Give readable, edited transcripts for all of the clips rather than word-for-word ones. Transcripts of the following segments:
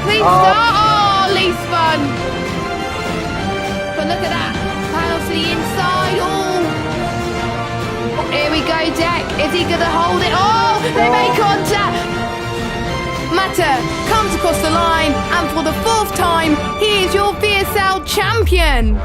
Please start. Oh, Lee spun. But look at that. Panel to the inside. Oh. Here we go, Jack. Is he going to hold it? Oh, they make contact. Mata comes across the line, and for the fourth time, he is your VSL champion.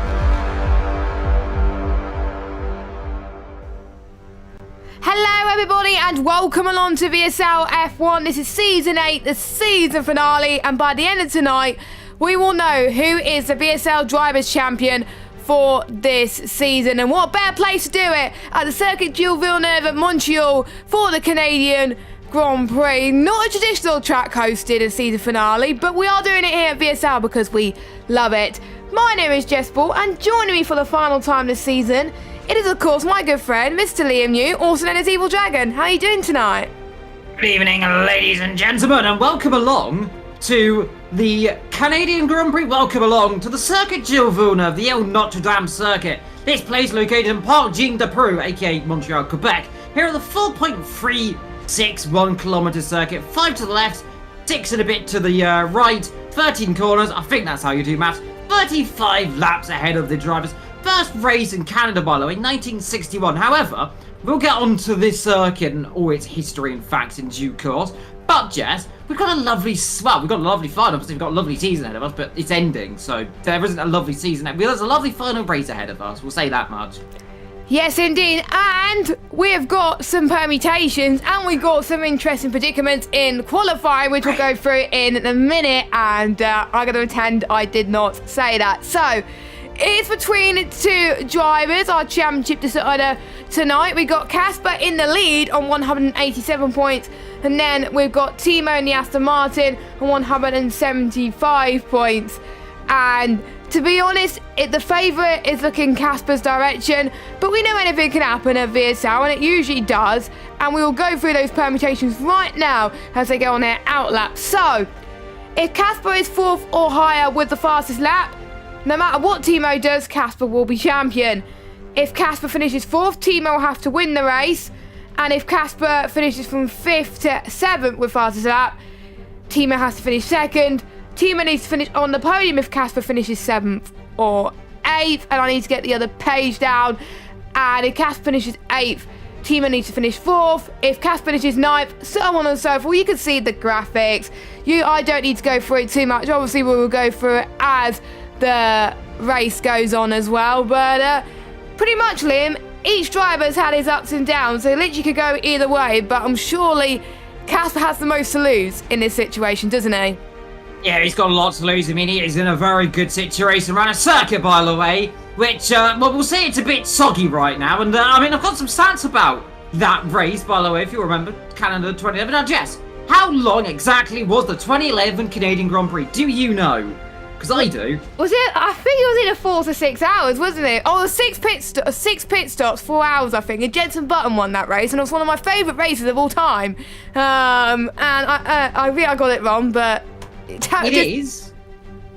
Hello everybody and welcome along to VSL F1. This is Season 8, the season finale, and by the end of tonight, we will know who is the VSL Drivers' Champion for this season. And what better place to do it at the Circuit Gilles Villeneuve at Montreal for the Canadian Grand Prix. Not a traditional track hosted a season finale, but we are doing it here at VSL because we love it. My name is Jess Ball, and joining me for the final time this season, it is of course my good friend, Mr. Liam New, also known as Evil Dragon. How are you doing tonight? Good evening, ladies and gentlemen, and welcome along to the Canadian Grand Prix. Welcome along to the Circuit Gilles Villeneuve, the El Notre Dame circuit. This place located in Parc Jean de Preux, aka Montreal, Quebec. Here are the 4.361 kilometre circuit, 5 to the left, 6 and a bit to the right, 13 corners, I think that's how you do maths, 35 laps ahead of the drivers. First race in Canada, by the way, 1961. However, we'll get onto this circuit and all its history and facts in due course. But Jess, we've got a lovely final. Obviously, we've got a lovely season ahead of us, but it's ending, so there isn't a lovely season. There's a lovely final race ahead of us. We'll say that much. Yes, indeed, and we have got some permutations and we've got some interesting predicaments in qualifying, which we'll go through in a minute, and I'm going to pretend I did not say that. So, it's between two drivers, our championship decider tonight. We got Casper in the lead on 187 points, and then we've got Timo in the Aston Martin on 175 points. And to be honest, the favourite is looking Casper's direction, but we know anything can happen at VSL, and it usually does. And we will go through those permutations right now as they go on their out lap. So, if Casper is 4th or higher with the fastest lap, no matter what Timo does, Casper will be champion. If Casper finishes 4th, Timo will have to win the race. And if Casper finishes from 5th to 7th with fastest lap, Timo has to finish 2nd. Timo needs to finish on the podium if Casper finishes 7th or 8th. And I need to get the other page down. And if Casper finishes 8th, Timo needs to finish 4th. If Casper finishes 9th, so on and so forth. You can see the graphics. I don't need to go through it too much. Obviously, we will go through it as the race goes on as well, but pretty much, Liam, each driver's had his ups and downs, so it literally could go either way, but I'm surely Casper has the most to lose in this situation, doesn't he? Yeah, he's got a lot to lose. I mean, he is in a very good situation around a circuit, by the way, which, well, we'll say it's a bit soggy right now, and I mean, I've got some stats about that race, by the way, if you remember, Canada 2011. Now, Jess, how long exactly was the 2011 Canadian Grand Prix? Do you know? Because I do. Was it? I think it was either 4 to 6 hours, wasn't it? Oh, 6 pit stops, 4 hours, I think. And Jenson Button won that race, and it was one of my favourite races of all time. And I think I got it wrong, but it is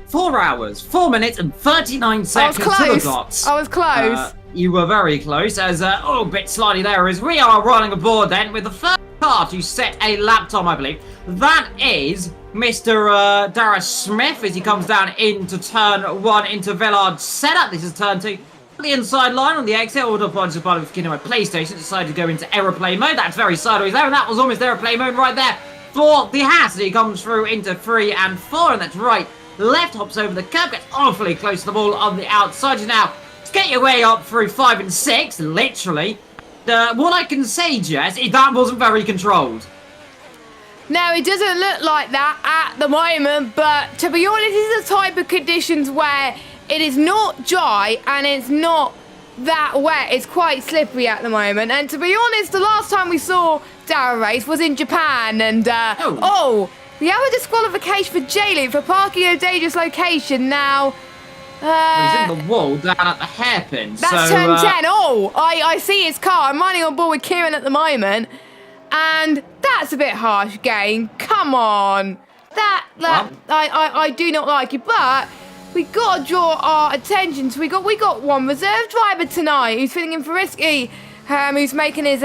4 hours, 4 minutes, and 39 seconds to the dot. I was close. You were very close. As a bit slightly there, as we are running aboard then with the first car to set a lap time, I believe. That is Mr. Darius Smith as he comes down into turn 1 into Villard's setup. This is turn 2. The inside line on the exit, autopilot part of my PlayStation decided to go into aeroplane mode. That's very sideways there, and that was almost aeroplane mode right there for the Haas. He comes through into 3 and 4, and that's right. Left hops over the curb, gets awfully close to the ball on the outside. You now get your way up through 5 and 6, literally. What I can say, Jess, is that wasn't very controlled. No, it doesn't look like that at the moment, but to be honest, this is the type of conditions where it is not dry and it's not that wet. It's quite slippery at the moment, and to be honest, the last time we saw Dara race was in Japan, and we have a disqualification for J-Loop for parking in a dangerous location. Now, he's in the wall down at the hairpin. That's turn 10. I see his car. I'm running on board with Kieran at the moment. And that's a bit harsh, gang. Come on. I do not like it, but we got to draw our attention. So we got one reserve driver tonight who's feeling for risky, who's making his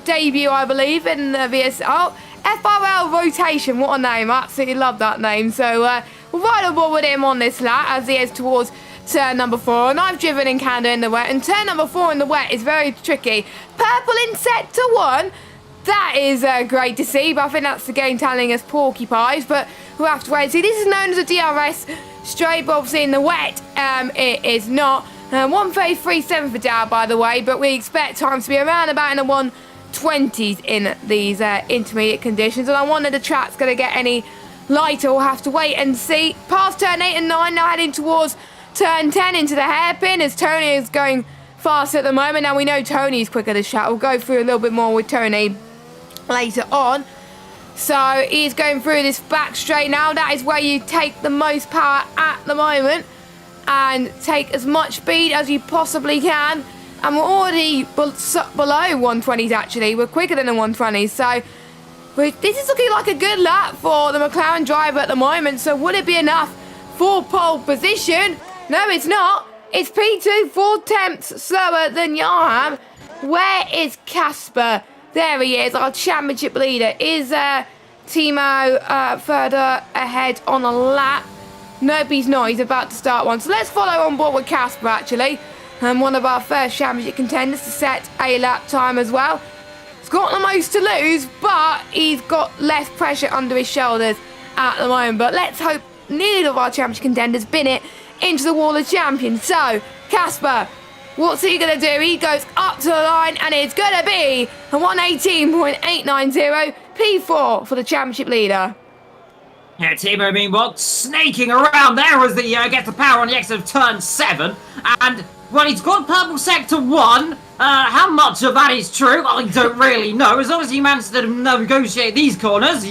debut, I believe, in the VSL. FRL Rotation, what a name. I absolutely love that name. So we'll ride on board with him on this lap as he heads towards turn number 4. And I've driven in Canada in the wet, and turn number 4 in the wet is very tricky. Purple in sector 1. That is great to see, but I think that's the game telling us porcupines, but we'll have to wait and see. This is known as a DRS straight, but obviously in the wet, it is not. 1:33.7 for Dow, by the way, but we expect times to be around about in the 1:20s in these intermediate conditions, and I wonder if the track's going to get any lighter. We'll have to wait and see. Past turn 8 and 9, now heading towards turn 10 into the hairpin, as Tony is going fast at the moment. Now we know Tony's quicker than Chat. We'll go through a little bit more with Tony later on. So he's going through this back straight now. That is where you take the most power at the moment and take as much speed as you possibly can. And we're already below 120s actually. We're quicker than the 120s. So this is looking like a good lap for the McLaren driver at the moment. So would it be enough for pole position? No, it's not. It's P2, 4 tenths slower than Johan. Where is Casper? There he is, our championship leader. Is Timo further ahead on a lap? Nope, he's not. He's about to start one. So let's follow on board with Casper, actually. And one of our first championship contenders to set a lap time as well. He's got the most to lose, but he's got less pressure under his shoulders at the moment. But let's hope neither of our championship contenders bin it into the wall of champions. So, Casper, what's he going to do? He goes up to the line, and it's going to be a 1:18.890 P4 for the championship leader. Yeah, Timo, meanwhile, snaking around there as he gets the power on the exit of turn 7. And, well, he's got purple sector 1. How much of that is true? I don't really know. As long as he manages to negotiate these corners,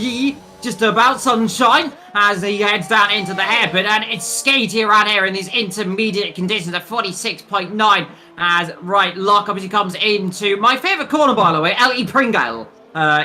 just about sunshine as he heads down into the hairpin, and it's skaty around here in these intermediate conditions at 46.9 as right lockup as he comes into my favourite corner, by the way. L.E. Pringale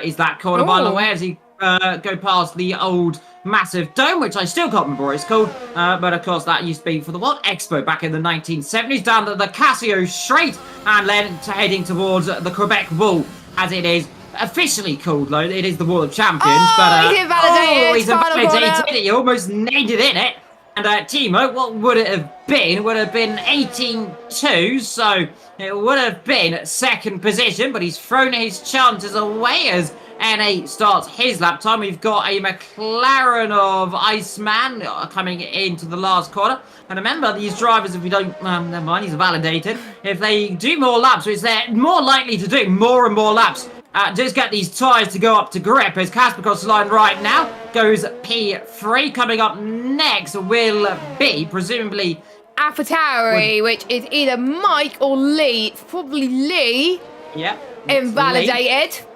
is that corner, by the way, as he go past the old massive dome, which I still can't remember what it's called, but of course that used to be for the World Expo back in the 1970s, down the Casio Straight, and then heading towards the Quebec Wall, as it is officially called, though. It is the Wall of Champions, but he's invalidated. He's invalidated. He almost nailed it in it. And Timo, what would it have been? Would have been 18-2, so it would have been second position, but he's thrown his chances away as NA starts his lap time. We've got a McLaren of Iceman coming into the last corner. And remember, these drivers, if we don't, never mind, he's validated. If they do more laps, which they're more likely to do more and more laps, just get these tyres to go up to grip as Casper across the line right now. Goes P3. Coming up next will be, presumably, AlphaTauri, which is either Mike or Lee. It's probably Lee. Yep. Invalidated.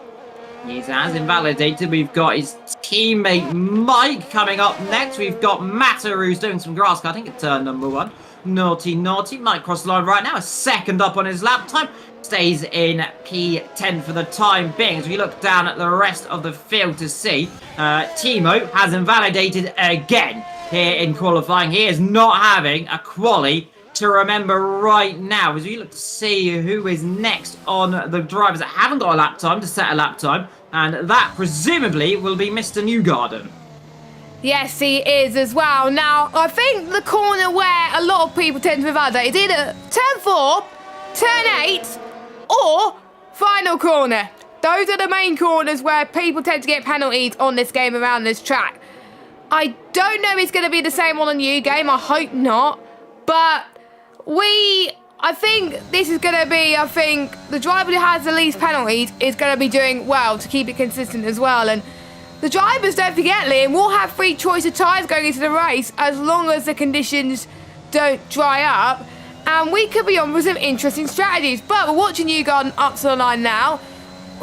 He's as invalidated. We've got his teammate Mike coming up next. We've got Matter, who's doing some grass cutting at turn number 1. Naughty. Mike cross the line right now. A second up on his lap time. Stays in P10 for the time being. As we look down at the rest of the field to see, Timo has invalidated again here in qualifying. He is not having a quali to remember right now. As we look to see who is next on the drivers that haven't got a lap time to set a lap time, and that presumably will be Mr. Newgarden. Yes, he is as well. Now, I think the corner where a lot of people tend to invalidate is either turn 4, turn 8, or final corner. Those are the main corners where people tend to get penalties on this game around this track. I don't know if it's going to be the same on the new game. I hope not. But I think this is going to be, the driver who has the least penalties is going to be doing well to keep it consistent as well. And the drivers, don't forget, Liam, will have free choice of tyres going into the race as long as the conditions don't dry up. And we could be on with some interesting strategies. But we're watching Newgarden up to the line now.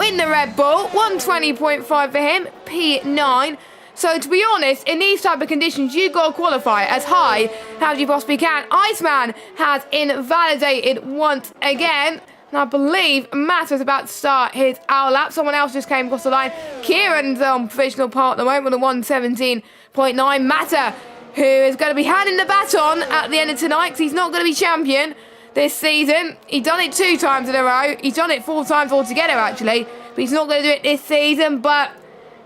In the Red Bull, 120.5 for him, P9. So to be honest, in these type of conditions, you've got to qualify as high as you possibly can. Iceman has invalidated once again. And I believe Matt's about to start his hour lap. Someone else just came across the line. Kieran's on provisional part at the moment with a 117.9. Matter, who is going to be handing the baton at the end of tonight because he's not going to be champion this season. He's done it 2 times in a row. He's done it 4 times altogether, actually. But he's not going to do it this season. But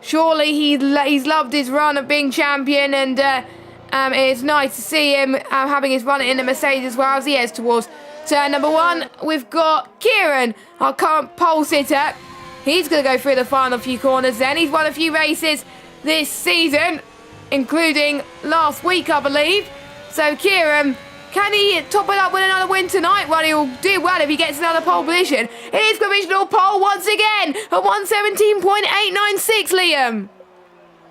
Surely he's loved his run of being champion, and it's nice to see him having his run in the Mercedes as well as he heads towards turn number 1. We've got Kieran, our current pole sitter. He's going to go through the final few corners then. He's won a few races this season, including last week, I believe. So Kieran, can he top it up with another win tonight? Well, he'll do well if he gets another pole position. Here's provisional pole once again at 117.896, Liam.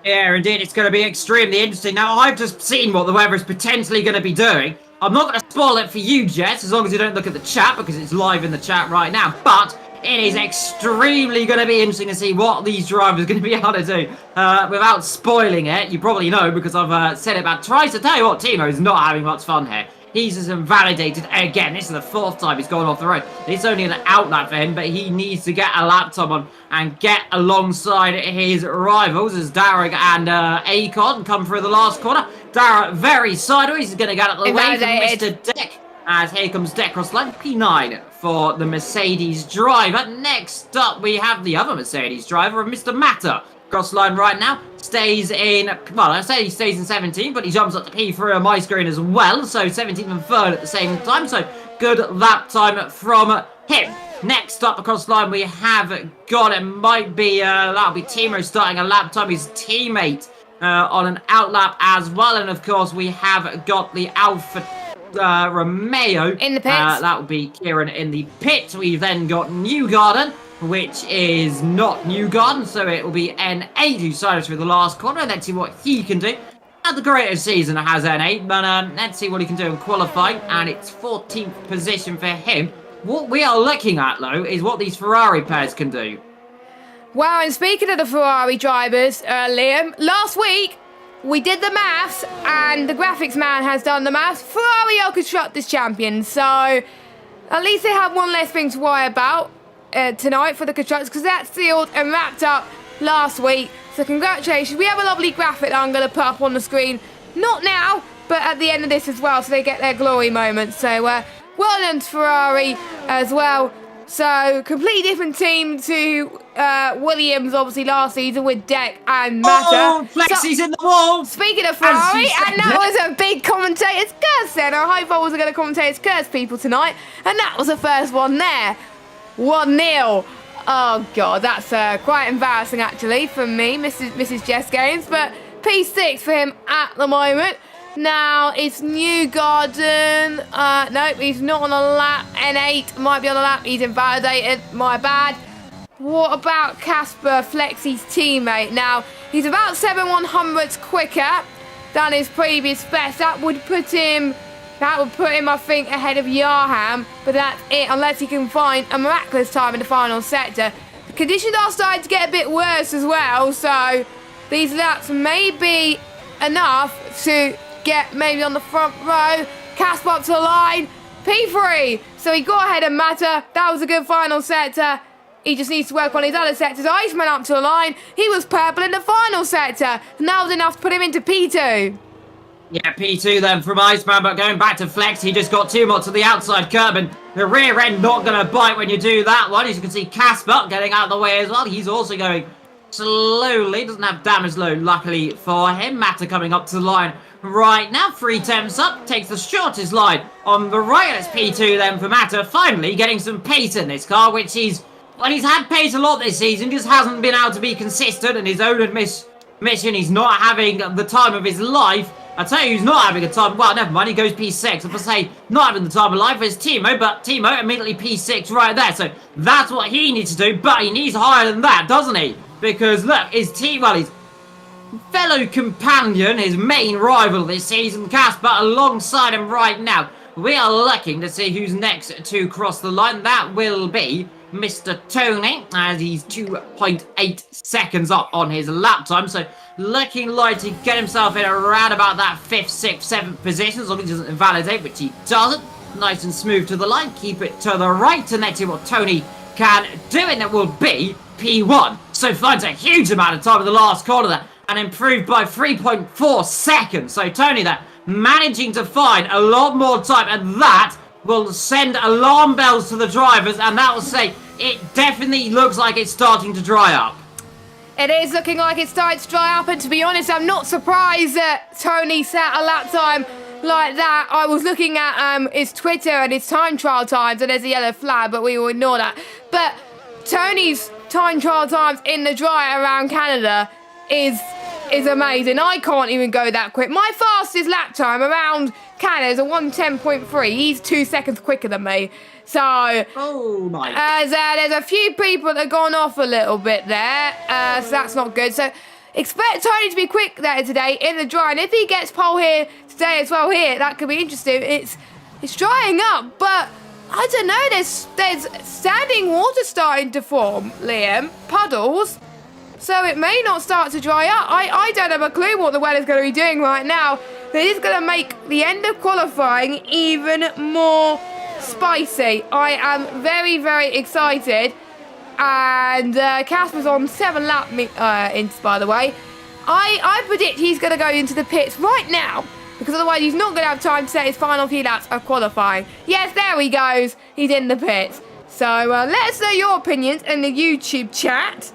Yeah, indeed, it's going to be extremely interesting. Now, I've just seen what the weather is potentially going to be doing. I'm not going to spoil it for you, Jess, as long as you don't look at the chat, because it's live in the chat right now. But it is extremely going to be interesting to see what these drivers are going to be able to do without spoiling it. You probably know, because I've said it about twice. To tell you what, Timo is not having much fun here. He's just invalidated again. This is the 4th time he's gone off the road. It's only an outlap for him, but he needs to get a lap time on and get alongside his rivals as Darragh and Acon come through the last corner. Darragh very sideways. He's going to get out of the way from Mr. Deck. As here comes Deck cross line. P9 for the Mercedes driver. Next up, we have the other Mercedes driver, Mr. Matter. Cross line right now, stays in, well, I say he stays in 17, but he jumps up to P3 on my screen as well, so 17th and 3rd at the same time, so good lap time from him. Next up across the line, we have got, it might be, that'll be Timo starting a lap time, his teammate on an outlap as well, and of course we have got the Alfa Romeo. In the pits. That will be Kieran in the pit. We've then got Newgarden, which is not Newgarden, so it will be N8 who sided through the last corner. Let's see what he can do. Not the greatest season has N8, but let's see what he can do in qualifying, and it's 14th position for him. What we are looking at, though, is what these Ferrari pairs can do. Well, and speaking of the Ferrari drivers, Liam, last week we did the maths, and the graphics man has done the maths. Ferrari are constructors champions, so at least they have one less thing to worry about tonight for the constructors, because that's sealed and wrapped up last week. So congratulations. We have a lovely graphic that I'm going to put up on the screen, not now, but at the end of this as well, so they get their glory moment. So well done to Ferrari as well. So completely different team to Williams, obviously, last season with Deck and Matter. Oh, Flexi's so, in the wall! Speaking of Ferrari, and that was a big commentator's curse then. I hope I wasn't going to commentator's curse people tonight. And that was the first one there. 1-0. Oh, God, that's quite embarrassing, actually, for me, Mrs. Jess Gaines. But P6 for him at the moment. Now, it's Newgarden. No, he's not on a lap. N8 might be on a lap. He's invalidated. My bad. What about Casper, Flexi's teammate? Now, he's about 7/100ths quicker than his previous best. That would put him, I think, ahead of Yarham. But that's it, unless he can find a miraculous time in the final sector. The conditions are starting to get a bit worse as well. So, these laps may be enough to get maybe on the front row. Casper up to the line. P3. So he got ahead of Matter. That was a good final sector. He just needs to work on his other sectors. Iceman up to the line. He was purple in the final sector. And that was enough to put him into P2. Yeah, P2 then from Iceman, but going back to Flex, he just got too much to the outside curb, and the rear end not going to bite when you do that one. As you can see, Casper getting out of the way as well. He's also going slowly. Doesn't have damage load, luckily for him. Matter coming up to the line right now. 3 temps up. Takes the shortest line on the right. It's P2 then for Matter. Finally getting some pace in this car, which he's had pace a lot this season. Just hasn't been able to be consistent. And his own admission, he's not having the time of his life. I tell you who's not having a time. Well, never mind. He goes P6. If I say not having the time of life is Timo, but Timo immediately P6 right there. So that's what he needs to do. But he needs higher than that, doesn't he? Because look, his fellow companion, his main rival this season, Casper, alongside him right now. We are looking to see who's next to cross the line. That will be Mr. Tony, as he's 2.8 seconds up on his lap time. So looking like to get himself in around about that 5th, 6th, 7th position, as long as he doesn't invalidate, which he doesn't. Nice and smooth to the line. Keep it to the right, and let's see what Tony can do, and it will be P1. So finds a huge amount of time in the last corner there, and improved by 3.4 seconds. So Tony there managing to find a lot more time, and that will send alarm bells to the drivers, and that will say it definitely looks like it's starting to dry up. It is looking like it's starting to dry up, and to be honest, I'm not surprised that Tony set a lap time like that. I was looking at his Twitter and his time trial times, and there's a yellow flag, but we will ignore that. But Tony's time trial times in the dry around Canada is amazing. I can't even go that quick. My fastest lap time around Canada is a 1:10.3. He's 2 seconds quicker than me. So, Oh my. there's a few people that have gone off a little bit there, so that's not good. So, expect Tony to be quick there today in the dry, and if he gets pole here today as well here, that could be interesting. It's drying up, but I don't know, there's standing water starting to form, Liam, puddles, so it may not start to dry up. I don't have a clue what the weather's going to be doing right now. This is going to make the end of qualifying even more spicy. I am very, very excited. And Casper's on 7 lap inches, by the way. I predict he's going to go into the pits right now, because otherwise he's not going to have time to set his final few laps of qualifying. Yes, there he goes. He's in the pits. So let us know your opinions in the YouTube chat.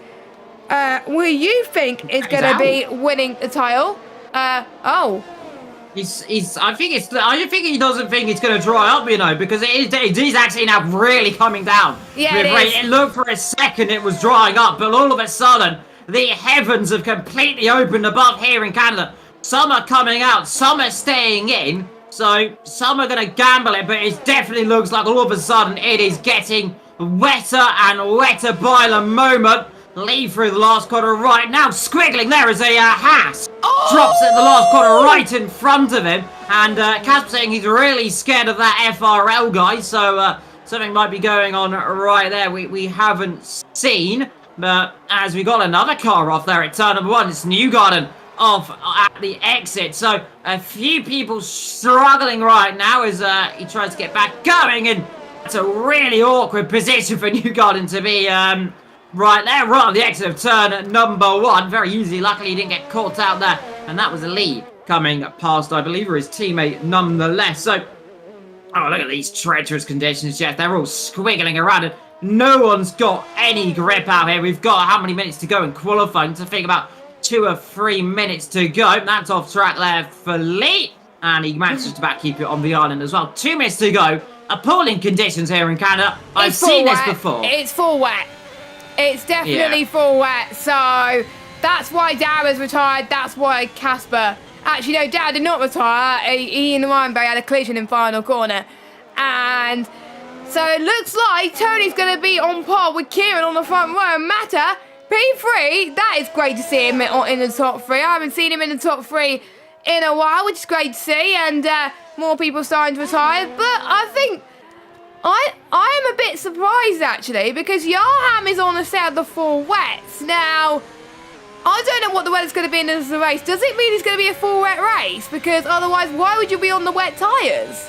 Who you think is going to be winning the title? Oh. I think he doesn't think it's going to dry up, you know, because it is actually now really coming down. Yeah, it is. Looked for a second it was drying up, but all of a sudden the heavens have completely opened above here in Canada. Some are coming out, some are staying in, so some are going to gamble it, but it definitely looks like all of a sudden it is getting wetter and wetter by the moment. Lead through the last corner right now. Squiggling there is a Haas. Drops at the last corner right in front of him. And Casper saying he's really scared of that FRL guy. So something might be going on right there. We haven't seen. But as we got another car off there at turn number 1, it's Newgarden off at the exit. So a few people struggling right now as he tries to get back going. And it's a really awkward position for Newgarden to be right there, right on the exit of turn number 1. Very easy. Luckily, he didn't get caught out there. And that was a lead coming past, I believe, or his teammate nonetheless. So, oh, look at these treacherous conditions, Jeff. They're all squiggling around it. No one's got any grip out here. We've got how many minutes to go in qualifying? To think about 2 or 3 minutes to go. That's off track there for Lee. And he manages to keep it on the island as well. 2 minutes to go. Appalling conditions here in Canada. I've seen this before. It's full wet. It's definitely full wet, so that's why Dara's retired, that's why Casper... Actually, no, Dara did not retire. He and Ryanberry had a collision in final corner. And so it looks like Tony's going to be on par with Kieran on the front row. And Matta, P3, that is great to see him in the top 3. I haven't seen him in the top 3 in a while, which is great to see. And more people starting to retire. But I think... I am a bit surprised, actually, because Yarham is on the set of the 4 wets. Now, I don't know what the weather's going to be in this race. Does it mean it's going to be a full wet race? Because otherwise, why would you be on the wet tyres?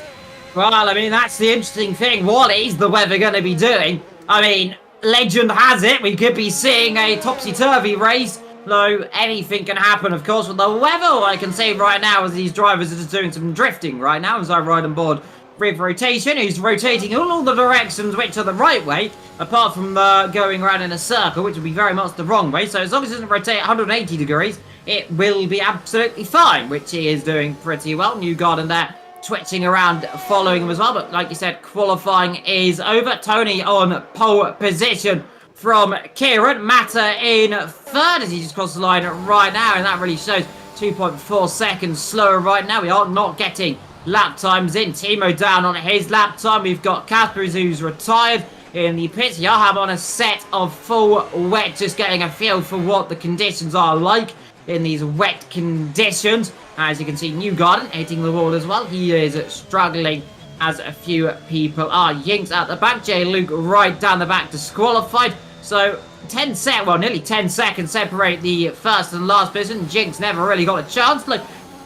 Well, I mean, that's the interesting thing. What is the weather going to be doing? I mean, legend has it we could be seeing a topsy-turvy race. Though anything can happen, of course, with the weather. All I can say right now is these drivers are just doing some drifting right now as I ride on board with rotation. He's rotating in all the directions which are the right way, apart from going around in a circle, which would be very much the wrong way. So as long as it doesn't rotate 180 degrees, it will be absolutely fine, which he is doing pretty well. Newgarden there twitching around, following him as well. But like you said, qualifying is over. Tony on pole position from Kieran. Matta in 3rd as he just crossed the line right now, and that really shows 2.4 seconds slower right now. We are not getting lap times in. Timo down on his lap time. We've got Casper who's retired in the pits. Yarham on a set of full wet, just getting a feel for what the conditions are like in these wet conditions. As you can see, Newgarden hitting the wall as well. He is struggling, as a few people are. Yinks at the back. J. Luke right down the back, disqualified. So nearly 10 seconds separate the first and last position. Jinx never really got a chance. Look,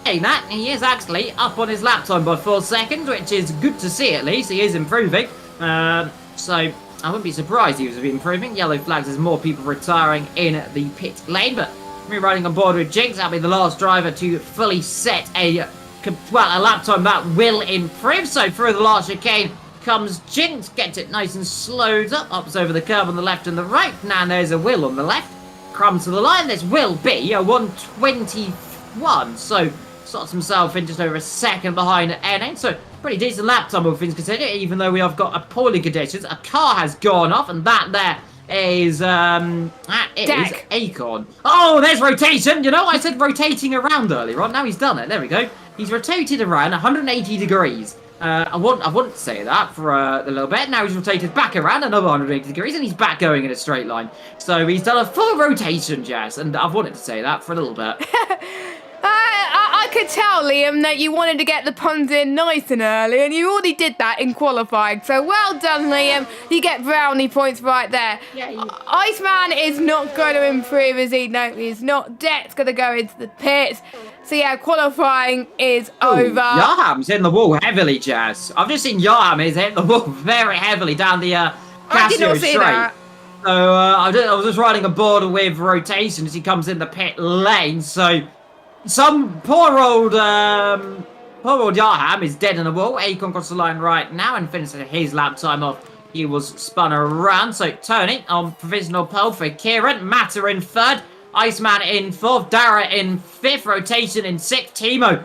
that he is actually up on his lap time by 4 seconds, which is good to see. At least he is improving, so I wouldn't be surprised he was improving. Yellow flags as more people retiring in the pit lane, but me riding on board with Jinx, that'll be the last driver to fully set a lap time that will improve. So through the last chicane comes Jinx, gets it nice and slowed up, ups over the curb on the left and the right. Now there's a Will on the left. come to the line. This will be a 1:21, so slots himself in just over a second behind N8, so pretty decent lap time, all things considered, even though we have got appalling conditions. A car has gone off, and that there is Acorn. Oh, there's rotation. You know, I said rotating around earlier on. Now he's done it. There we go. He's rotated around 180 degrees. I wouldn't say that for a little bit. Now he's rotated back around another 180 degrees, and he's back going in a straight line. So he's done a full rotation, Jess, and I've wanted to say that for a little bit. I could tell, Liam, that you wanted to get the puns in nice and early, and you already did that in qualifying. So well done, Liam. You get brownie points right there. Yeah. Iceman is not going to improve, is he? No, he's not. Dett's going to go into the pits. So yeah, qualifying is over. Yarham's hitting the wall heavily, Jazz. I've just seen Yarham is hitting the wall very heavily down the Casio straight. That. So I was just riding a board with rotation as he comes in the pit lane. So some poor old Yarham is dead in the wall. Acorn across the line right now and finishes his lap time off. He was spun around. So Tony on provisional pole for Kieran. Matter in third. Iceman in fourth. Dara in fifth. Rotation in sixth. Timo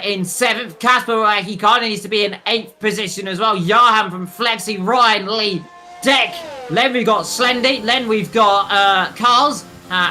in seventh. Casper, he kind of needs to be in eighth position as well. Yarham from Flexi. Ryan Lee. Deck. Then we've got Slendy. Then we've got Cars.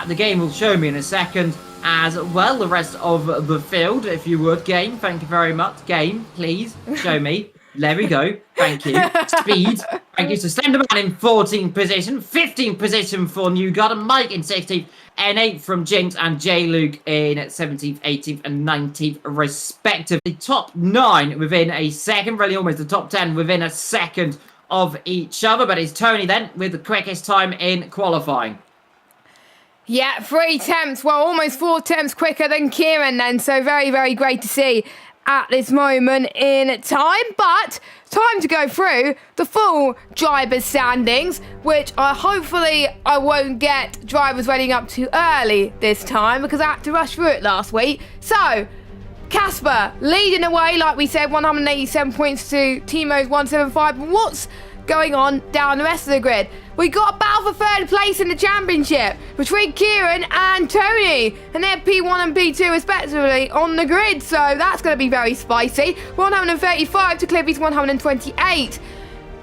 The game will show me in a second as well. The rest of the field, if you would. Game, thank you very much. Game, please, show me. There we go. Thank you. Speed. Thank you. So Slenderman in 14th position. 15th position for New Garden. Mike in 16th. N8 from Jinx and J Luke in 17th, 18th and 19th respectively. Top 9 within a second. Really almost the top 10 within a second of each other. But it's Tony then with the quickest time in qualifying. Yeah, 3 attempts. Well, almost 4 attempts quicker than Kieran then. So very, very great to see at this moment in time. But time to go through the full drivers' standings, which hopefully I won't get drivers running up too early this time because I had to rush through it last week. So, Casper leading away, like we said, 187 points to Timo's 175. What's going on down the rest of the grid? We got a battle for third place in the championship between Kieran and Tony, and they're P1 and P2 respectively on the grid, so that's going to be very spicy. 135 to Cliffy's 128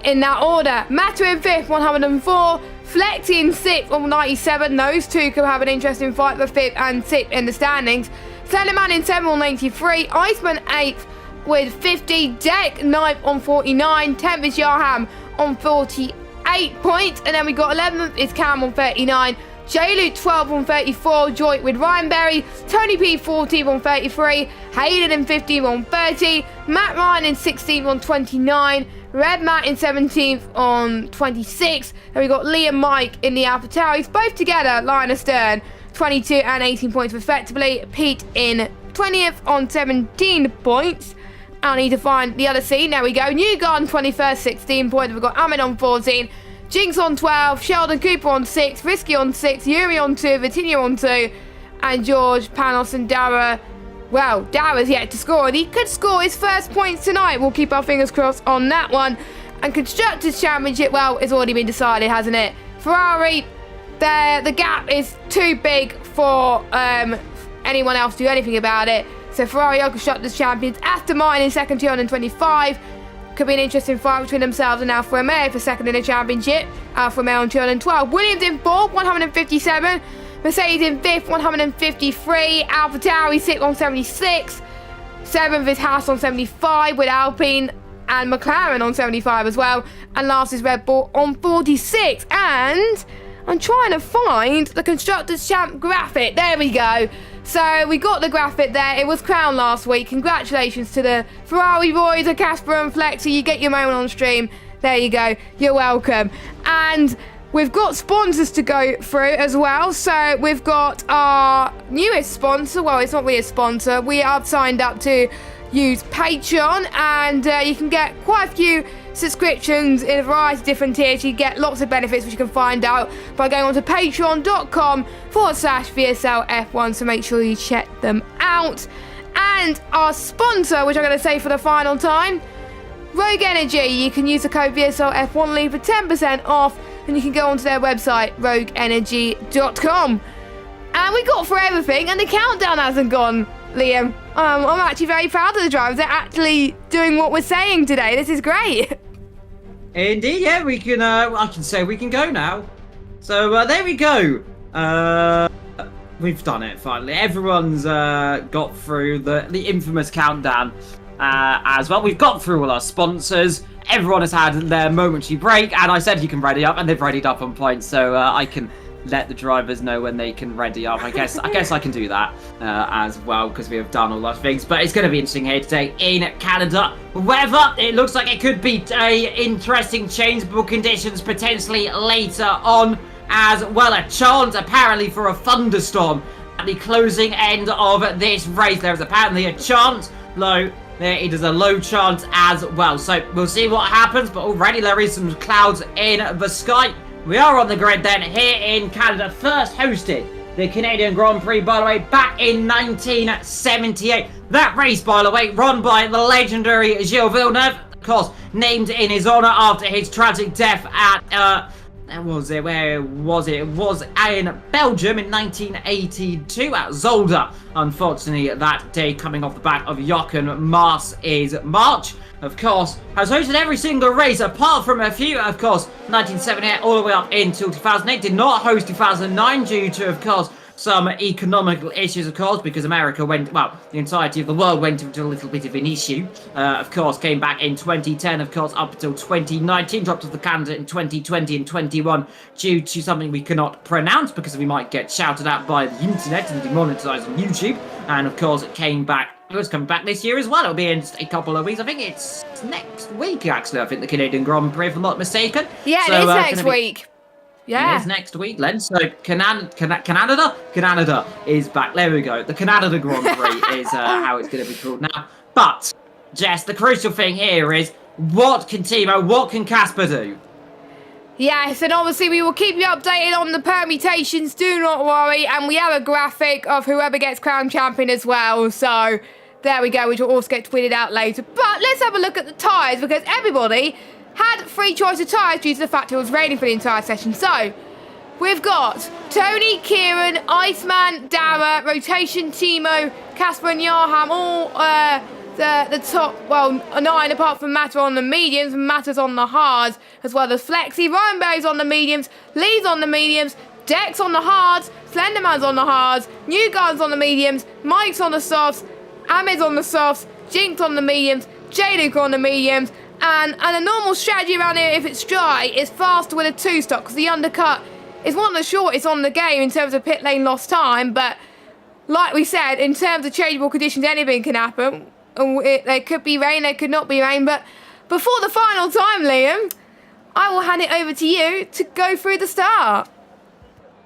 in that order. Matter in 5th, 104. Flexi in 6th, 197. Those two could have an interesting fight for 5th and 6th in the standings. Slenderman in 7th, 183. Iceman 8th with 50. Deck 9th on 49. 10th is Yarham on 48 points, and then we got 11th is Cam on 39. J-Luke 12 on 34, joint with Ryan Berry. Tony P 14 on 33. Hayden in 15 on 30. Matt Ryan in 16 on 29. Red Matt in 17th on 26. And we got Lee and Mike in the Alpha Towers, both together, line astern, 22 and 18 points respectively. Pete in 20th on 17 points. I need to find the other scene. There we go. New Garden 21st, 16 points. We've got Amin on 14. Jinx on 12. Sheldon Cooper on 6. Risky on 6. Yuri on 2. Vitinha on 2. And George, Panos and Dara. Well, Dara's yet to score. And he could score his first points tonight. We'll keep our fingers crossed on that one. And Constructors' Championship, well, it's already been decided, hasn't it? Ferrari, the gap is too big for anyone else to do anything about it. So Ferrari are Constructors' Champions. Aston Martin in second, 225. Could be an interesting fight between themselves and Alfa Romeo for second in the championship. Alfa Romeo on 212. Williams in fourth, 157. Mercedes in fifth, 153. Alpha Tauri 6th on 76. 7th is Haas on 75 with Alpine and McLaren on 75 as well. And last is Red Bull on 46. And I'm trying to find the Constructors' Champ graphic. There we go. So we got the graphic there. It was crowned last week. Congratulations to the Ferrari boys, the Casper and Flexi. You get your moment on stream. There you go. You're welcome. And we've got sponsors to go through as well. So we've got our newest sponsor. Well, it's not really a sponsor. We have signed up to use Patreon, and you can get quite a few subscriptions in a variety of different tiers. You get lots of benefits, which you can find out by going on to patreon.com/VSL F1, so make sure you check them out. And our sponsor, which I'm going to say for the final time, Rogue Energy. You can use the code VSL F1 League for 10% off, and you can go onto their website, rogueenergy.com. And we got through everything, and the countdown hasn't gone, Liam. I'm actually very proud of the drivers. They're actually doing what we're saying today. This is great. Indeed, yeah, we can, I can say we can go now. So, there we go. We've done it, finally. Everyone's, got through the infamous countdown, as well. We've got through all our sponsors. Everyone has had their momentary break, and I said you can ready up, and they've readied up on point, so, I can let the drivers know when they can ready up. I guess I can do that as well, because we have done all those things. But it's going to be interesting here today in Canada. Weather, it looks like it could be a interesting changeable conditions potentially later on, as well. A chance apparently for a thunderstorm at the closing end of this race. There is apparently a chance, though it is a low chance as well. So we'll see what happens, but already there is some clouds in the sky. We are on the grid then, here in Canada, first hosted the Canadian Grand Prix, by the way, back in 1978. That race, by the way, run by the legendary Gilles Villeneuve, of course, named in his honour after his tragic death at, where was it? It was in Belgium in 1982 at Zolder. Unfortunately, that day coming off the back of Jochen Mars's March. Of course, has hosted every single race apart from a few, of course, 1978 all the way up until 2008. Did not host 2009 due to, of course, some economical issues, of course, because America went, well, the entirety of the world went into a little bit of an issue. Of course, came back in 2010, of course, up until 2019, dropped off the Canada in 2020 and 21 due to something we cannot pronounce because we might get shouted at by the internet and demonetized on YouTube. And, of course, it came back. It was coming back this year as well. It'll be in just a couple of weeks. I think it's next week, actually. I think the Canadian Grand Prix, if I'm not mistaken. Yeah, it is next week. Yeah. It is next week, Len. So, Canada is back. There we go. The Canada Grand Prix is how it's going to be called now. But, Jess, the crucial thing here is, what can Timo, what can Casper do? Yes, and obviously we will keep you updated on the permutations, do not worry, and we have a graphic of whoever gets crowned champion as well, so there we go, which will also get tweeted out later. But let's have a look at the tyres, because everybody had free choice of tyres due to the fact it was raining for the entire session. So, we've got Tony, Kieran, Iceman, Dara, Rotation, Timo, Casper and Yarham, all the top, well, 9 apart from Matter on the mediums, and Matter's on the hards, as well as Flexi, Ryan Berry's on the mediums, Lee's on the mediums, Dex on the hards, Slenderman's on the hards, New Guns on the mediums, Mike's on the softs, Ahmed's on the softs, Jinx on the mediums, J-Luke on the mediums, and a normal strategy around here, if it's dry, is faster with a 2-stop, because the undercut is one of the shortest on the game in terms of pit lane lost time, but like we said, in terms of changeable conditions, anything can happen. There could be rain, there could not be rain, but before the final time, Liam, I will hand it over to you to go through the start.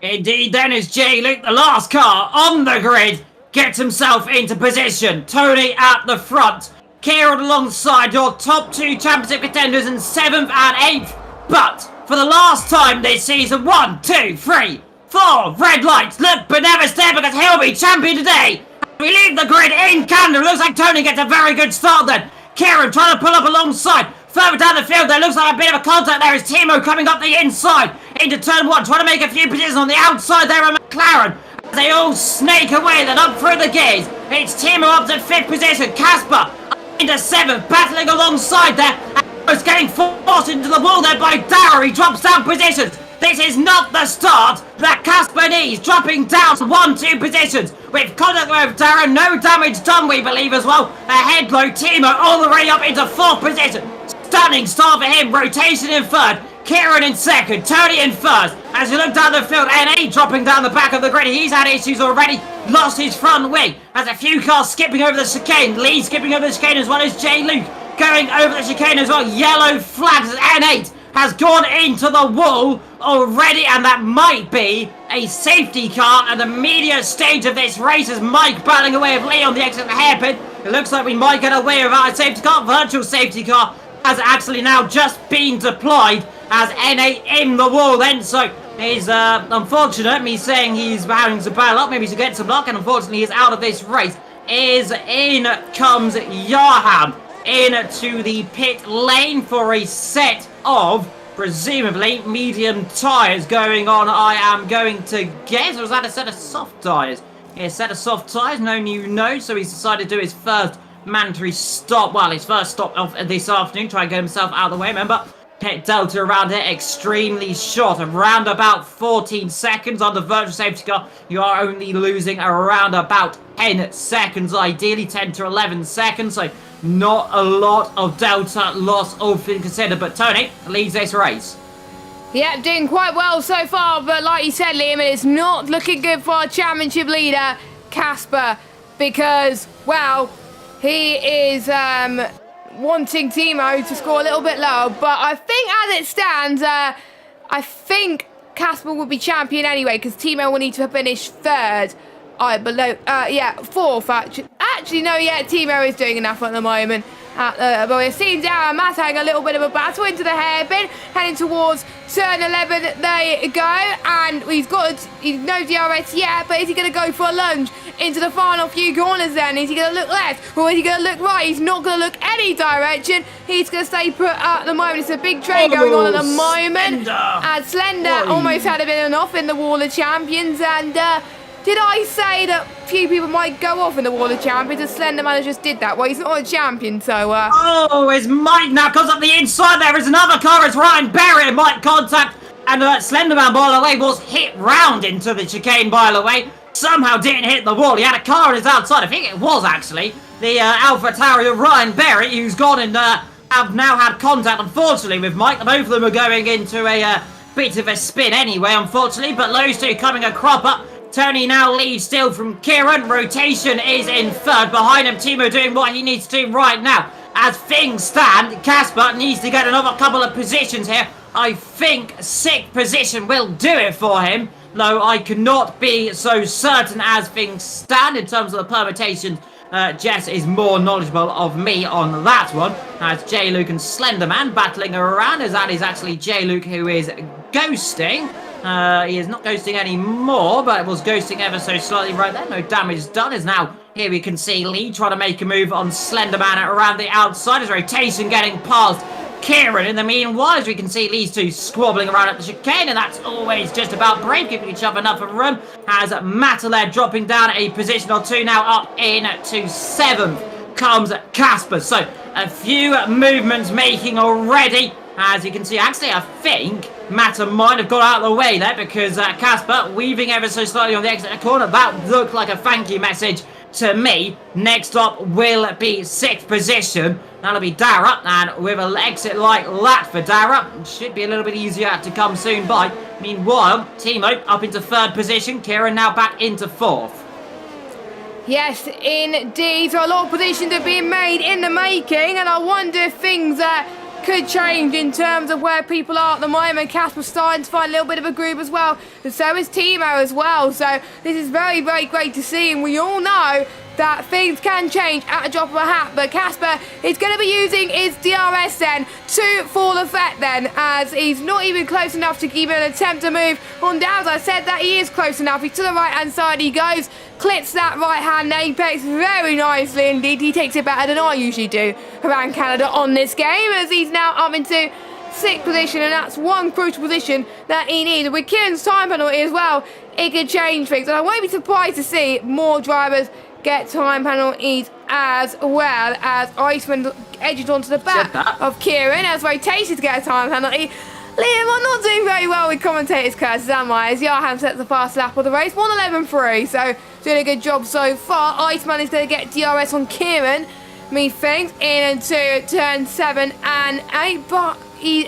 Indeed, then is J-Luke, the last car on the grid, gets himself into position. Tony at the front. Kieran alongside your top 2 championship contenders in 7th and 8th. But for the last time this season, 1, 2, 3, 4 red lights. Look, but never stay because he'll be champion today. We leave the grid in Canada. Looks like Tony gets a very good start then. Kieran trying to pull up alongside. Further down the field, there looks like a bit of a contact. There is Timo coming up the inside into turn 1, trying to make a few positions on the outside there of McLaren. They all snake away then up through the gears. It's Timo up to 5th position. Casper into 7th, battling alongside there. And it's getting forced into the wall there by Dara. He drops down positions. This is not the start that Casper needs, dropping down 1-2 positions. With contact with Dara, no damage done, we believe as well. Ahead low, Timo all the way up into 4th position. Stunning start for him, rotation in 3rd. Kieran in 2nd, Tony in 1st. As you look down the field, NA dropping down the back of the grid. He's had issues already, lost his front wing. Has a few cars skipping over the chicane. Lee skipping over the chicane as well as J-Luke going over the chicane as well. Yellow flags as N8 has gone into the wall already, and that might be a safety car at the media stage of this race as Mike battling away with Lee on the exit hairpin. It looks like we might get away without a safety car. Virtual safety car has actually now just been deployed as NA in the wall then, so he's unfortunate, me saying he's having to battle up, maybe to get some luck, and unfortunately he's out of this race. In comes Yarham into the pit lane for a set of presumably medium tyres going on, I am going to guess. Or was that a set of soft tyres? Yeah, a set of soft tyres, no new nose, so he's decided to do his first mandatory stop. Well, his first stop of this afternoon, try and get himself out of the way. Remember, pit delta around here extremely short, around about 14 seconds on the virtual safety car. You are only losing around about 10 seconds, ideally 10 to 11 seconds, so not a lot of delta loss all things considered. But Tony leads this race. Yeah, doing quite well so far, but like you said, Liam, it's not looking good for our championship leader, Casper, because, well, he is wanting Timo to score a little bit lower, but I think as it stands, I think Casper will be champion anyway, because Timo will need to finish third. Fourth, actually. Actually, no, yeah, Timo is doing enough at the moment. But we're seeing Darren and Matt having a little bit of a battle into the hairpin, heading towards turn 11. They go, and he's no DRS yet, but is he going to go for a lunge into the final few corners then? Is he going to look left, or is he going to look right? He's not going to look any direction. He's going to stay put at the moment. It's a big train going on at the moment. As Slender almost had a bit of an off in the Wall of Champions, and did I say that few people might go off in the Wall of Champions? The Slender Man just did that. Well, he's not a champion, so... Oh, his Mike now comes up the inside. There is another car. It's Ryan Berry and Mike contact. And Slender Man, by the way, was hit round into the chicane, by the way. Somehow didn't hit the wall. He had a car on his outside. I think it was, actually, the Alpha Tauri of Ryan Berry, who's gone and have now had contact, unfortunately, with Mike. Both of them are going into a bit of a spin anyway, unfortunately. But those two coming a crop up. Tony now leads still from Kieran. Rotation is in third. Behind him, Timo doing what he needs to do right now. As things stand, Casper needs to get another couple of positions here. I think sixth position will do it for him. Though I cannot be so certain as things stand in terms of the permutations. Jess is more knowledgeable of me on that one. As J-Luke and Slenderman battling around, as that is actually J-Luke who is ghosting. He is not ghosting anymore, but it was ghosting ever so slightly right there. No damage done. Is now here we can see Lee trying to make a move on Slenderman around the outside. His rotation getting past Kieran. In the meanwhile, as we can see these two squabbling around at the chicane, and that's always just about brave, giving each other enough of room. As Mataled dropping down a position or two, now up into seventh comes Casper. So a few movements making already. As you can see, actually, I think Matta might have got out of the way there because Casper weaving ever so slightly on the exit corner. That looked like a thank you message to me. Next up will be sixth position. That'll be Dara, and with an exit like that for Dara, it should be a little bit easier to come soon by. Meanwhile, Timo up into third position. Kieran now back into fourth. Yes, indeed. So a lot of positions are being made in the making, and I wonder if things could change in terms of where people are at the moment. Casper's starting to find a little bit of a groove as well, and so is Timo as well. So this is very, very great to see, and we all know that things can change at a drop of a hat. But Casper is going to be using his DRS then to full effect then, as he's not even close enough to even attempt to move on down. I said that he is close enough. He's to the right hand side. He goes, clips that right hand apex very nicely indeed. He takes it better than I usually do around Canada on this game, as he's now up into sixth position, and that's one crucial position that he needs. With Kieran's time penalty as well, it could change things, and I won't be surprised to see more drivers get time penalties as well, as Iceman edges onto the back of Kieran as rotations get a time penalty. Liam, I'm not doing very well with commentators' curses, am I? As Johan sets the fast lap of the race, 1:11.3, so doing a good job so far. Iceman is going to get DRS on Kieran, methinks, into turn 7 and 8, but he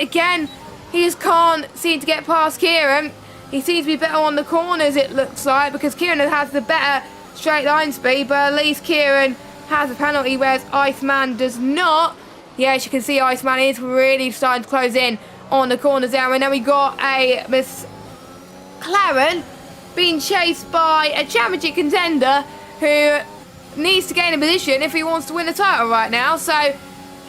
just can't seem to get past Kieran. He seems to be better on the corners, it looks like, because Kieran has the better straight line speed, but at least Kieran has a penalty, whereas Iceman does not. Yeah, as you can see, Iceman is really starting to close in on the corners there, and then we got a Miss Claren being chased by a championship contender who needs to gain a position if he wants to win the title right now. So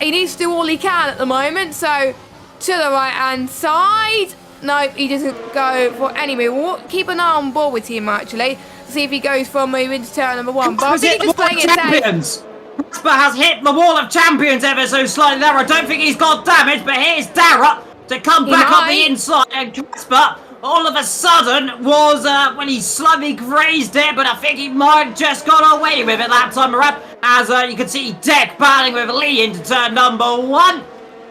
he needs to do all he can at the moment. So to the right hand side, nope, he doesn't go for any move. We'll keep an eye on board with him actually, to see if he goes for a move into turn number 1. But I think he's just playing it safe. Casper has hit the wall of champions ever so slightly there. I don't think he's got damage, but here's Dara to come He back up might. the inside, and Casper all of a sudden was, he slightly grazed it, but I think he might have just got away with it that time around, as you can see Deck battling with Lee into turn number 1.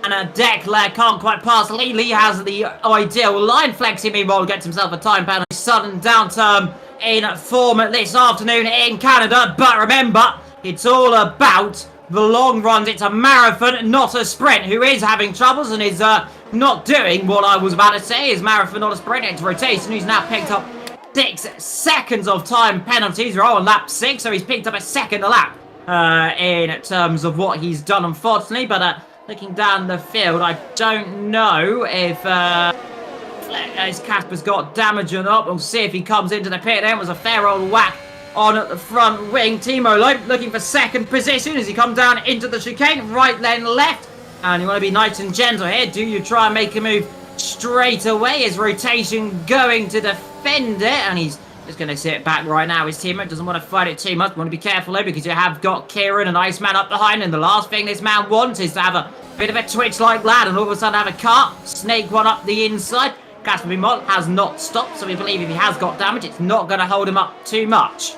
And Deck can't quite pass Lee. Lee has the ideal line. Flexi, meanwhile, gets himself a time penalty. Sudden downturn in form this afternoon in Canada. But remember, it's all about the long runs. It's a marathon, not a sprint. Who is having troubles and is not doing what I was about to say. Is marathon, not a sprint. It's rotation. He's now picked up 6 seconds of time penalties. We're on lap 6, so he's picked up a second a lap in terms of what he's done, unfortunately. But looking down the field, I don't know if Casper's got damage or not. We'll see if he comes into the pit. There was a fair old whack on at the front wing. Timo Lope looking for second position as he comes down into the chicane. Right, then left. And you want to be nice and gentle here. Do you try and make a move straight away? Is rotation going to defend it? And he's just going to sit back right now. His teammate doesn't want to fight it too much. Want to be careful though, because you have got Kieran and Iceman up behind, and the last thing this man wants is to have a bit of a twitch like that and all of a sudden have a car snake one up the inside. Casper Bimol has not stopped, so we believe if he has got damage, it's not going to hold him up too much.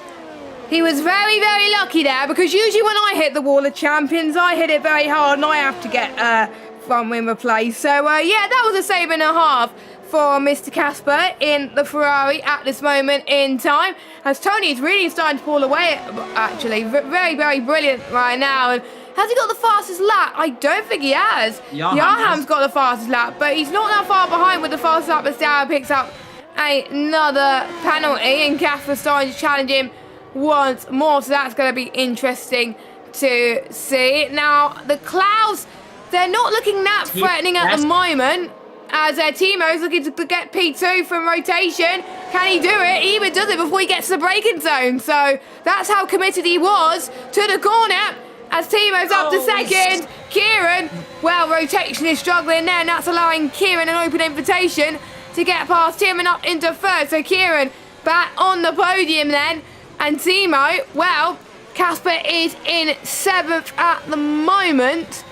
He was very, very lucky there, because usually when I hit the wall of champions, I hit it very hard and I have to get front wing replaced. So yeah, that was a save and a half for Mr. Casper in the Ferrari at this moment in time, as Tony is really starting to pull away, actually. Very, very brilliant right now. And has he got the fastest lap? I don't think he has. Yaham's got the fastest lap, but he's not that far behind with the fastest lap, as Darren picks up another penalty, and Casper starting to challenge him once more, so that's going to be interesting to see. Now, the clouds, they're not looking that threatening at the moment, as Timo's looking to get P2 from rotation. Can he do it? He even does it before he gets to the braking zone. So that's how committed he was to the corner, as Timo's up to second. Kieran, well, rotation is struggling there, and that's allowing Kieran an open invitation to get past him and up into third. So Kieran back on the podium then. And Timo, well, Casper is in 7th at the moment.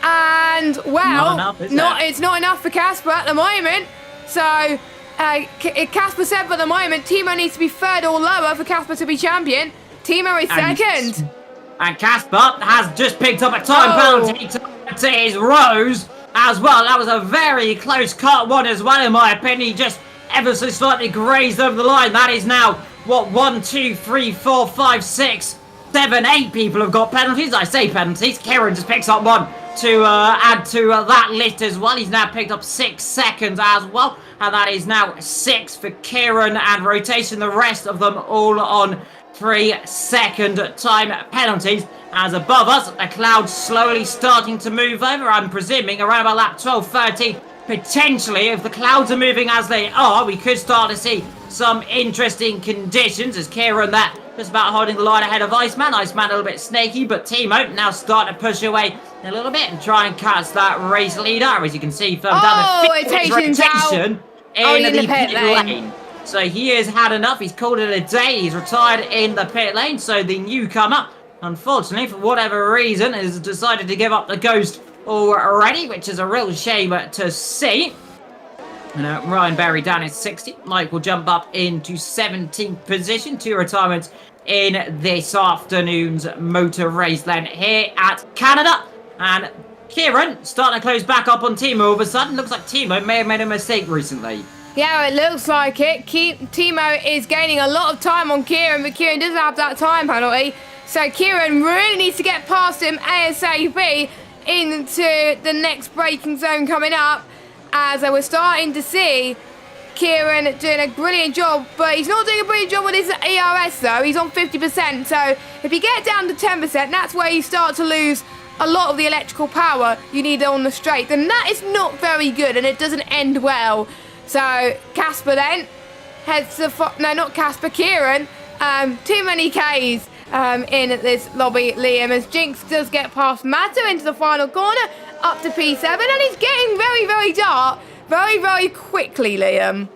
And, well, it's not enough for Casper at the moment. So, Casper 7th at the moment. Timo needs to be 3rd or lower for Casper to be champion. Timo is 2nd. And Casper has just picked up a time penalty to his Rose as well. That was a very close cut one as well, in my opinion. He just ever so slightly grazed over the line. That is now, what, 1, 2, 3, 4, 5, 6, 7, 8 people have got penalties. I say penalties. Kieran just picks up one to add to that list as well. He's now picked up 6 seconds as well. And that is now 6 for Kieran and rotation. The rest of them all on 3-second time penalties. As above us, the clouds slowly starting to move over. I'm presuming around about lap 12, 13. Potentially, if the clouds are moving as they are, we could start to see some interesting conditions, as Kieran that just about holding the line ahead of Iceman. Iceman a little bit snaky, but Timo now starting to push away a little bit and try and catch that race leader. As you can see, further down the rotation in the pit lane. So he has had enough. He's called it a day. He's retired in the pit lane. So the newcomer, unfortunately, for whatever reason, has decided to give up the ghost already, which is a real shame to see. And Ryan Berry down in 60th. Mike will jump up into 17th position. 2 retirements in this afternoon's motor race then here at Canada. And Kieran starting to close back up on Timo all of a sudden. Looks like Timo may have made a mistake recently. Yeah, it looks like it. Timo is gaining a lot of time on Kieran, but Kieran doesn't have that time penalty. So Kieran really needs to get past him ASAP into the next braking zone coming up, as we're starting to see Kieran doing a brilliant job, but he's not doing a brilliant job with his ERS though. He's on 50%, so if you get down to 10%, that's where you start to lose a lot of the electrical power you need on the straight, and that is not very good, and it doesn't end well. So Casper then heads to not Casper, Kieran. Too many Ks in this lobby, Liam, as Jinx does get past Matto into the final corner, up to P7, and he's getting very, very dark, very, very quickly, Liam.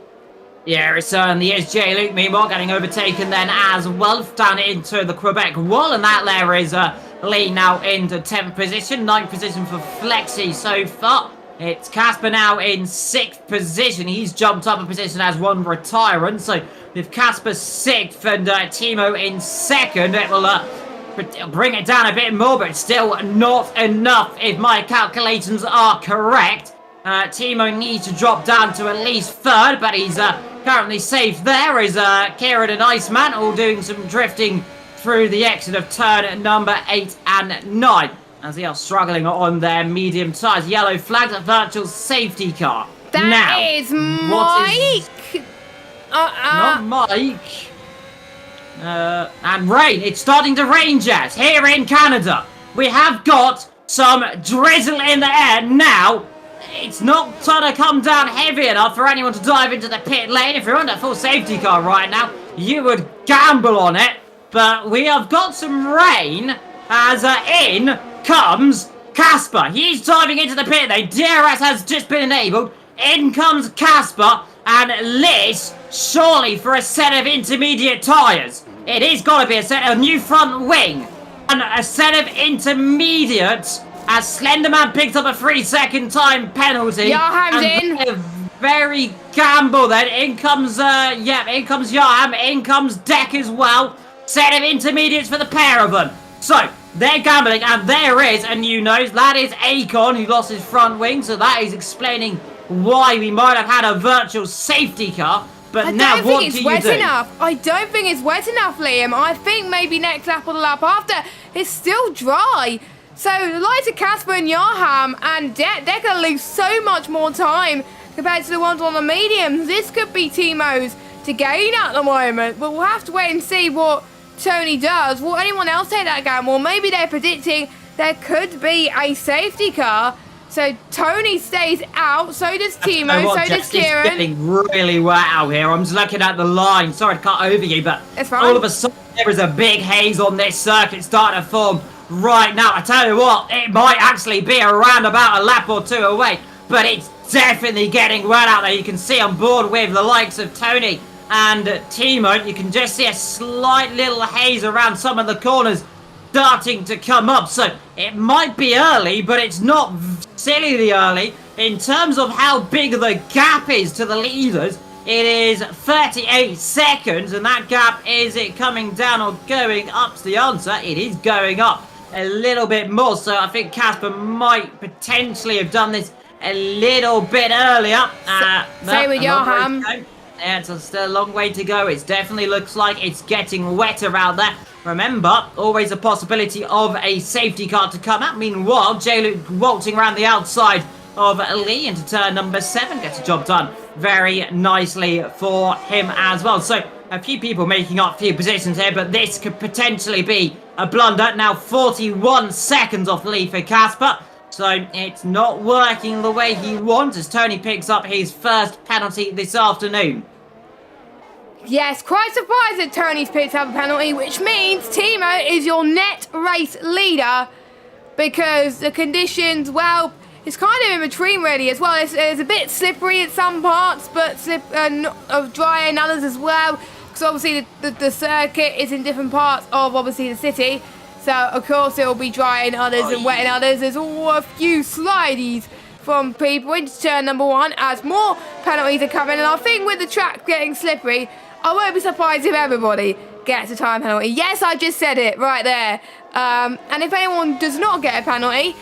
Yeah, it's the SJ Luke, meanwhile, getting overtaken then as well, down into the Quebec wall, and that there is Lee now into 10th position, 9th position for Flexi so far. It's Casper now in 6th position. He's jumped up a position as one retirant. So with Casper 6th and Timo in 2nd, it will bring it down a bit more, but still not enough if my calculations are correct. Timo needs to drop down to at least 3rd, but he's currently safe there. Is Kieran and Iceman all doing some drifting through the exit of turn number 8 and 9. As they are struggling on their medium tyres. Yellow flagged a virtual safety car. That is Mike. Not Mike. And rain. It's starting to rain, Jazz. Here in Canada, we have got some drizzle in the air now. It's not trying to come down heavy enough for anyone to dive into the pit lane. If you're on a full safety car right now, you would gamble on it. But we have got some rain as in comes Casper. He's diving into the pit lane. DRS has just been enabled. In comes Casper and Liz, surely for a set of intermediate tyres. It is got to be a set of new front wing and a set of intermediates as Slenderman picks up a 3-second time penalty. Yarham's in. Very gamble then. In comes, in comes Yarham. In comes Deck as well. Set of intermediates for the pair of them. So, they're gambling, and there is a new nose. That is Akon, who lost his front wing, so that is explaining why we might have had a virtual safety car. But now, what do you do? I don't think it's wet enough, Liam. I think maybe next lap or the lap after, it's still dry. So, the likes of Casper and Yarham and they're going to lose so much more time compared to the ones on the mediums. This could be Timo's to gain at the moment, but we'll have to wait and see what Tony does. Will anyone else take that gamble? Maybe they're predicting there could be a safety car. So Tony stays out, so does Timo, so does Kieran. It's getting really wet out here. I'm just looking at the line. Sorry to cut over you, but all of a sudden there is a big haze on this circuit starting to form right now. I tell you what, it might actually be around about a lap or 2 away, but it's definitely getting wet out there. You can see on board with the likes of Tony and Timo. You can just see a slight little haze around some of the corners starting to come up. So it might be early, but it's not silly early. In terms of how big the gap is to the leaders, it is 38 seconds, and that gap, is it coming down or going up's the answer. It is going up a little bit more, so I think Casper might potentially have done this a little bit earlier. Same with Yarham. Yeah, it's still a long way to go. It definitely looks like it's getting wetter out there. Remember, always a possibility of a safety car to come out. Meanwhile, J-Luke waltzing around the outside of Lee into turn number 7. Gets the job done very nicely for him as well. So, a few people making up a few positions here, but this could potentially be a blunder. Now 41 seconds off the lead for Casper. So it's not working the way he wants as Tony picks up his first penalty this afternoon. Yes, quite surprised that Tony's picked up a penalty, which means Timo is your net race leader because the conditions, well, it's kind of in between really as well. It's a bit slippery at some parts, but dry in others as well. Because obviously the circuit is in different parts of obviously the city. So, of course, it will be dry in others and wet in others. There's all a few slideys from people into turn number 1 as more penalties are coming. And I think with the track getting slippery, I won't be surprised if everybody gets a time penalty. Yes, I just said it right there. And if anyone does not get a penalty,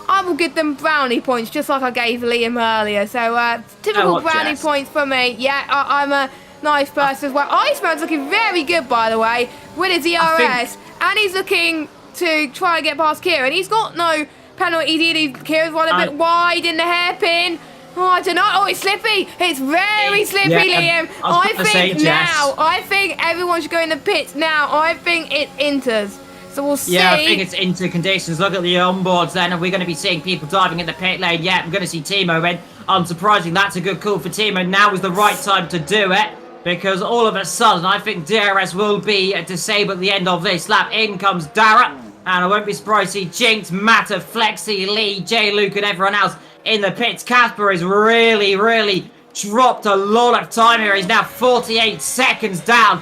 I will give them brownie points, just like I gave Liam earlier. So, typical brownie points for me. Yeah, I'm a nice person as well. Iceman's looking very good, by the way, with his ERS. And he's looking to try and get past Kieran. He's got no penalties either. Kieran's one a bit wide in the hairpin. Oh, I don't know. Oh, it's slippy. It's very slippy, Liam. I think everyone should go in the pits now. I think it enters. So we'll see. Yeah, I think it's into conditions. Look at the onboards then. Are we going to be seeing people diving in the pit lane? Yeah, I'm going to see Timo in. Unsurprising, that's a good call for Timo. Now is the right time to do it. Because all of a sudden, I think DRS will be disabled at the end of this lap. In comes Dara. And I won't be surprised to see Jinx, Matta, Flexi, Lee, J-Luke and everyone else in the pits. Casper has really dropped a lot of time here. He's now 48 seconds down.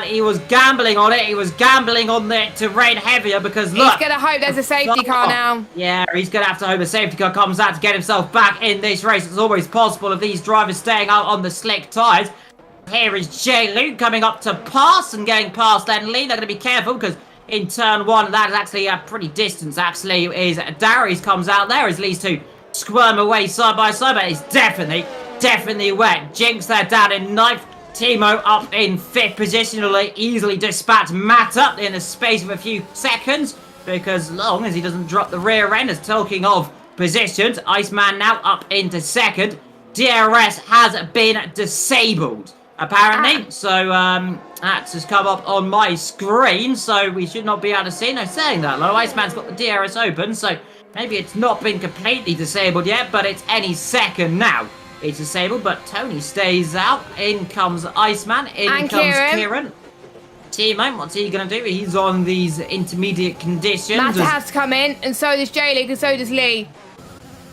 he was gambling on it. He was gambling on it to rain heavier because look. He's going to hope there's a safety car now. Yeah, he's going to have to hope a safety car comes out to get himself back in this race. It's always possible of these drivers staying out on the slick tyres. Here is J. Luke coming up to pass and getting past Len Lee. They're going to be careful because in turn one, that is actually a pretty distance, actually, is Darius comes out there as Lee's to squirm away side by side, but it's definitely wet. Jinx there down in 9th. Timo up in 5th position. Will easily dispatch Matt up in the space of a few seconds because long as he doesn't drop the rear end. As talking of positions, Iceman now up into 2nd. DRS has been disabled, apparently. So that's just come up on my screen, so we should not be able to see. No, saying that, though, Iceman's got the DRS open, so maybe it's not been completely disabled yet, but it's any second now. It's disabled, but Tony stays out. In comes Iceman. In comes Kieran. Timo, what's he going to do? He's on these intermediate conditions. Mata has to come in, and so does J-League, and so does Lee.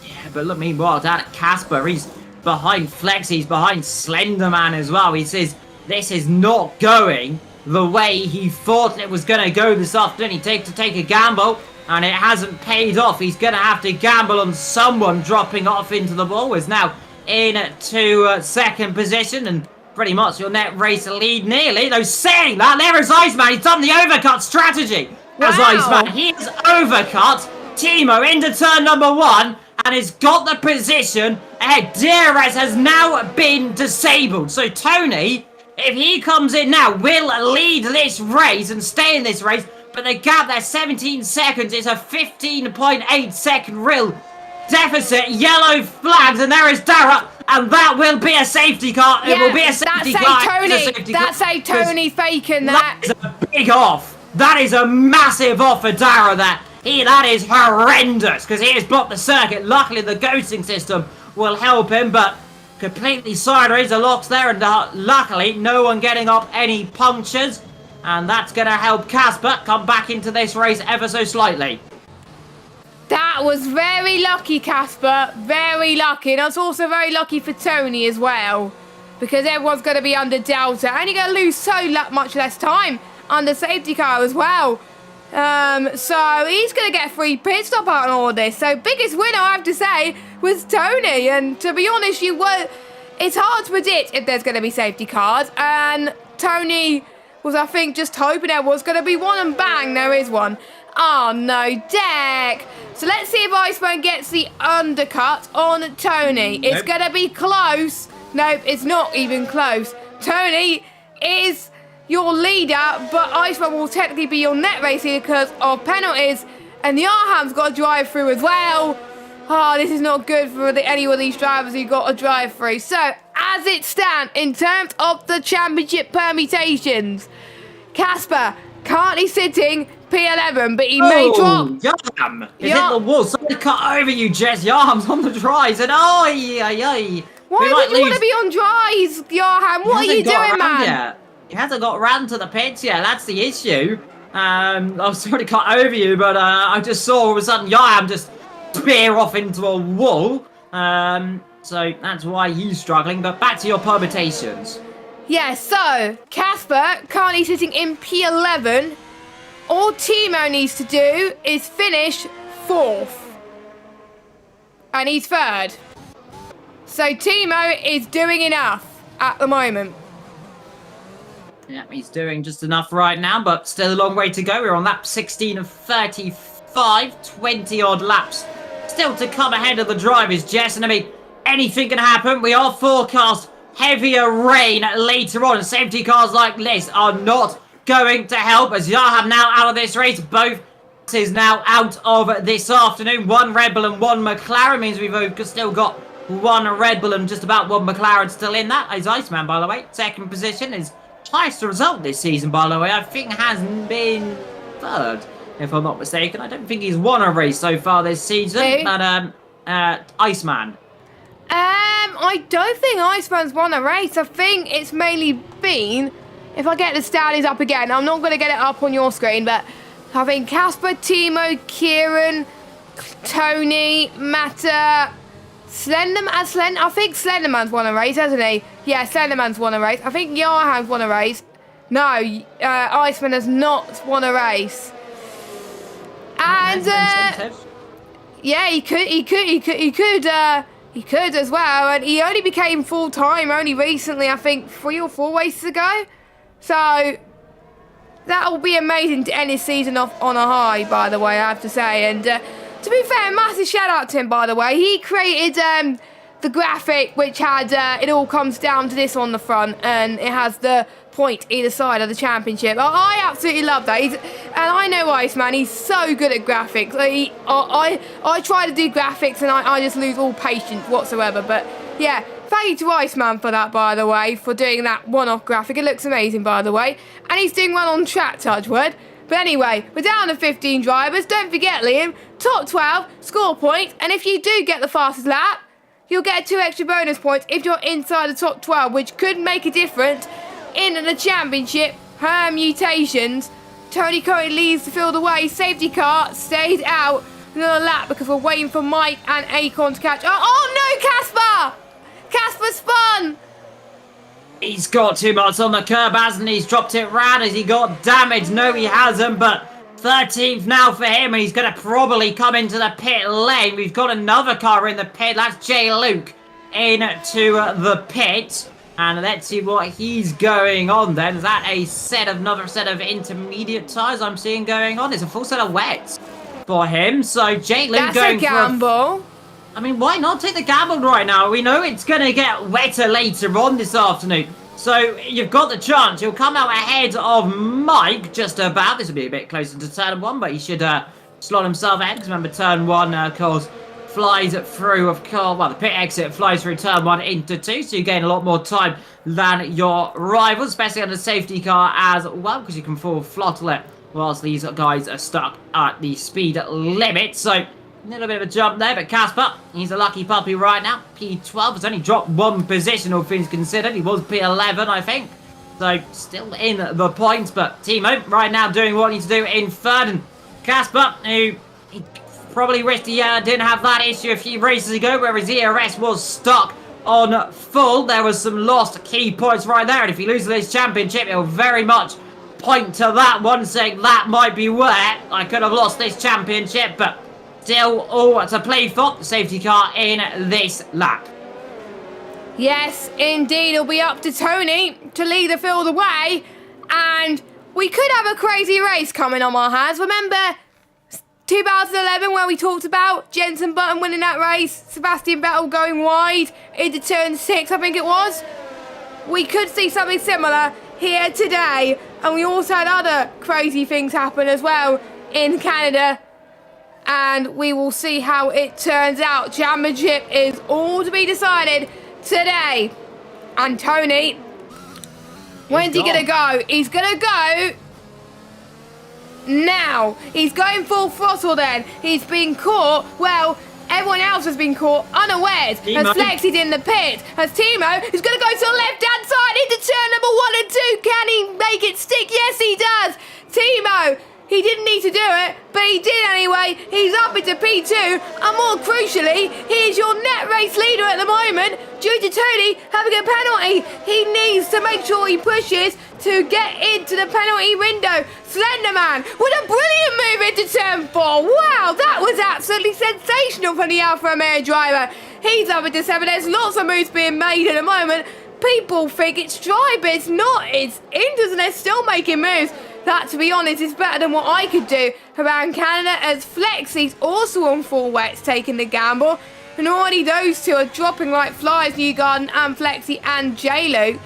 Yeah, but look, meanwhile, down at Casper, he's behind Flex, he's behind Slenderman as well. He says, this is not going the way he thought it was going to go this afternoon. He to take a gamble, and it hasn't paid off. He's going to have to gamble on someone dropping off into the ball. Is now into 2nd position, and pretty much your net race lead nearly. Though saying that, there is Iceman. He's done the overcut strategy. As Iceman, he has overcut Timo into turn number 1 and has got the position ahead. DRS has now been disabled. So Tony, if he comes in now, will lead this race and stay in this race. But the gap there, 17 seconds, is a 15.8 second real deficit. Yellow flags, and there is Dara, and that will be a safety car. Yeah, it will be a safety car. That's a Tony faking that. That's a big off. That is a massive off for Dara there. That is horrendous because he has blocked the circuit. Luckily, the ghosting system will help him, but completely sideways. The locks there, and luckily, no one getting up any punctures. And that's going to help Casper come back into this race ever so slightly. That was very lucky, Casper. Very lucky. And that's also very lucky for Tony as well. Because everyone's going to be under Delta. And you're going to lose so much less time under safety car as well. So he's going to get a free pit stop out on all this. So biggest winner, I have to say, was Tony. And to be honest, it's hard to predict if there's going to be safety cars. And Tony was, I think, just hoping there was going to be one, and bang, there is one. Oh, no, deck. So let's see if Iceman gets the undercut on Tony. It's going to be close. Nope, it's not even close. Tony is your leader, but Iceman will technically be your net race leader because of penalties. And the Arham's got to drive through as well. Oh, this is not good for any of these drivers who got to drive through. So, as it stands, in terms of the championship permutations, Casper currently sitting P11, but he may drop. Yarham is in the wall. Somebody cut over you, Jess. Yarham's on the dries, and Why would you want to be on dries, Yarham? What are you doing, man? Yet. He hasn't got round to the pits yet. That's the issue. I was sorry to cut over you, but I just saw all of a sudden Yarham just spear off into a wall. So that's why he's struggling. But back to your permutations. Yeah, so Casper currently sitting in P11. All Timo needs to do is finish 4th. And he's 3rd. So Timo is doing enough at the moment. Yeah, he's doing just enough right now, but still a long way to go. We're on lap 16 of 35, 20 odd laps still to come ahead of the drivers, Jess. And I mean, anything can happen. We are forecast heavier rain later on, and safety cars like this are not going to help, as Yarham now out of this race. Both is now out of this afternoon. One Red Bull and one McLaren means we've still got one Red Bull and just about one McLaren still in. That is Iceman, by the way. 2nd position is highest result this season, by the way. I think has been 3rd, if I'm not mistaken. I don't think he's won a race so far this season. Who? But Iceman. I don't think Iceman's won a race. I think it's mainly been, if I get the standings up again, I'm not going to get it up on your screen, but I think Casper, Timo, Kieran, Tony, Matta, Slenderman. I think Slenderman's won a race, hasn't he? Yeah, Slenderman's won a race. I think Yarham's won a race. No, Iceman has not won a race. And yeah, he could as well. And he only became full time only recently, I think 3 or 4 races ago. So that'll be amazing to end his season off on a high, by the way, I have to say. And to be fair, massive shout out to him, by the way. He created the graphic which had it all comes down to this on the front, and it has the point either side of the championship. I absolutely love that. And I know Iceman, he's so good at graphics. I try to do graphics and I just lose all patience whatsoever. But yeah, thank you to Iceman for that, by the way, for doing that one-off graphic. It looks amazing, by the way. And he's doing well on track, Touchwood. But anyway, we're down to 15 drivers. Don't forget, Liam, top 12, score points. And if you do get the fastest lap, you'll get 2 extra bonus points if you're inside the top 12, which could make a difference in the championship permutations. Tony currently leads the field away. Safety car stayed out another lap because we're waiting for Mike and Akon to catch. Oh no, Casper! Casper spun! He's got too much on the curb, hasn't he? He's dropped it round. Has he got damage? No, he hasn't, but 13th now for him, and he's going to probably come into the pit lane. We've got another car in the pit. That's Jay Luke into the pit. And let's see what he's going on then. Is that another set of intermediate tyres I'm seeing going on? It's a full set of wets for him. So Jay Luke going for a gamble. I mean, why not take the gamble right now? We know it's going to get wetter later on this afternoon. So you've got the chance. You'll come out ahead of Mike just about. This will be a bit closer to turn 1, but he should slot himself ahead. Because remember, turn 1, of course, flies through, the pit exit flies through turn 1 into 2, so you gain a lot more time than your rivals, especially on the safety car as well, because you can full throttle it whilst these guys are stuck at the speed limit. So a little bit of a jump there, but Casper, he's a lucky puppy right now. P12 has only dropped 1 position, all things considered. He was P11, I think. So still in the points, but Timo right now doing what he needs to do in third. And Casper, who he probably wished he didn't have that issue a few races ago where his ERS was stuck on full. There was some lost key points right there, and if he loses this championship, it'll very much point to that one, saying that might be where I could have lost this championship, but still all to play for. The safety car in this lap. Yes, indeed. It'll be up to Tony to lead the field away, and we could have a crazy race coming on our hands. Remember 2011, where we talked about Jenson Button winning that race, Sebastian Vettel going wide into turn 6, I think it was. We could see something similar here today, and we also had other crazy things happen as well in Canada, and we will see how it turns out. Championship is all to be decided today. And Tony, when's he gonna go? He's gonna go now. He's going full throttle then. He's been caught, well, everyone else has been caught unawares. Timo. As Flexi's in the pit. As Timo is going to go to the left-hand side into turn number 1 and 2. Can he make it stick? Yes, he does. Timo, he didn't need to do it, but he did anyway. He's up into P2, and more crucially, he is your net race leader at the moment due to Tony having a penalty. He needs to make sure he pushes to get into the penalty window. Slenderman with a brilliant move into turn 4. Wow, that was absolutely sensational from the Alfa Romeo driver. He's up into 7. There's lots of moves being made at the moment. People think it's dry, but it's not. It's Indus, and they're still making moves. That, to be honest, is better than what I could do around Canada, as Flexi's also on full wets taking the gamble. And already those two are dropping like flies, Newgarden and Flexi and J-Luke.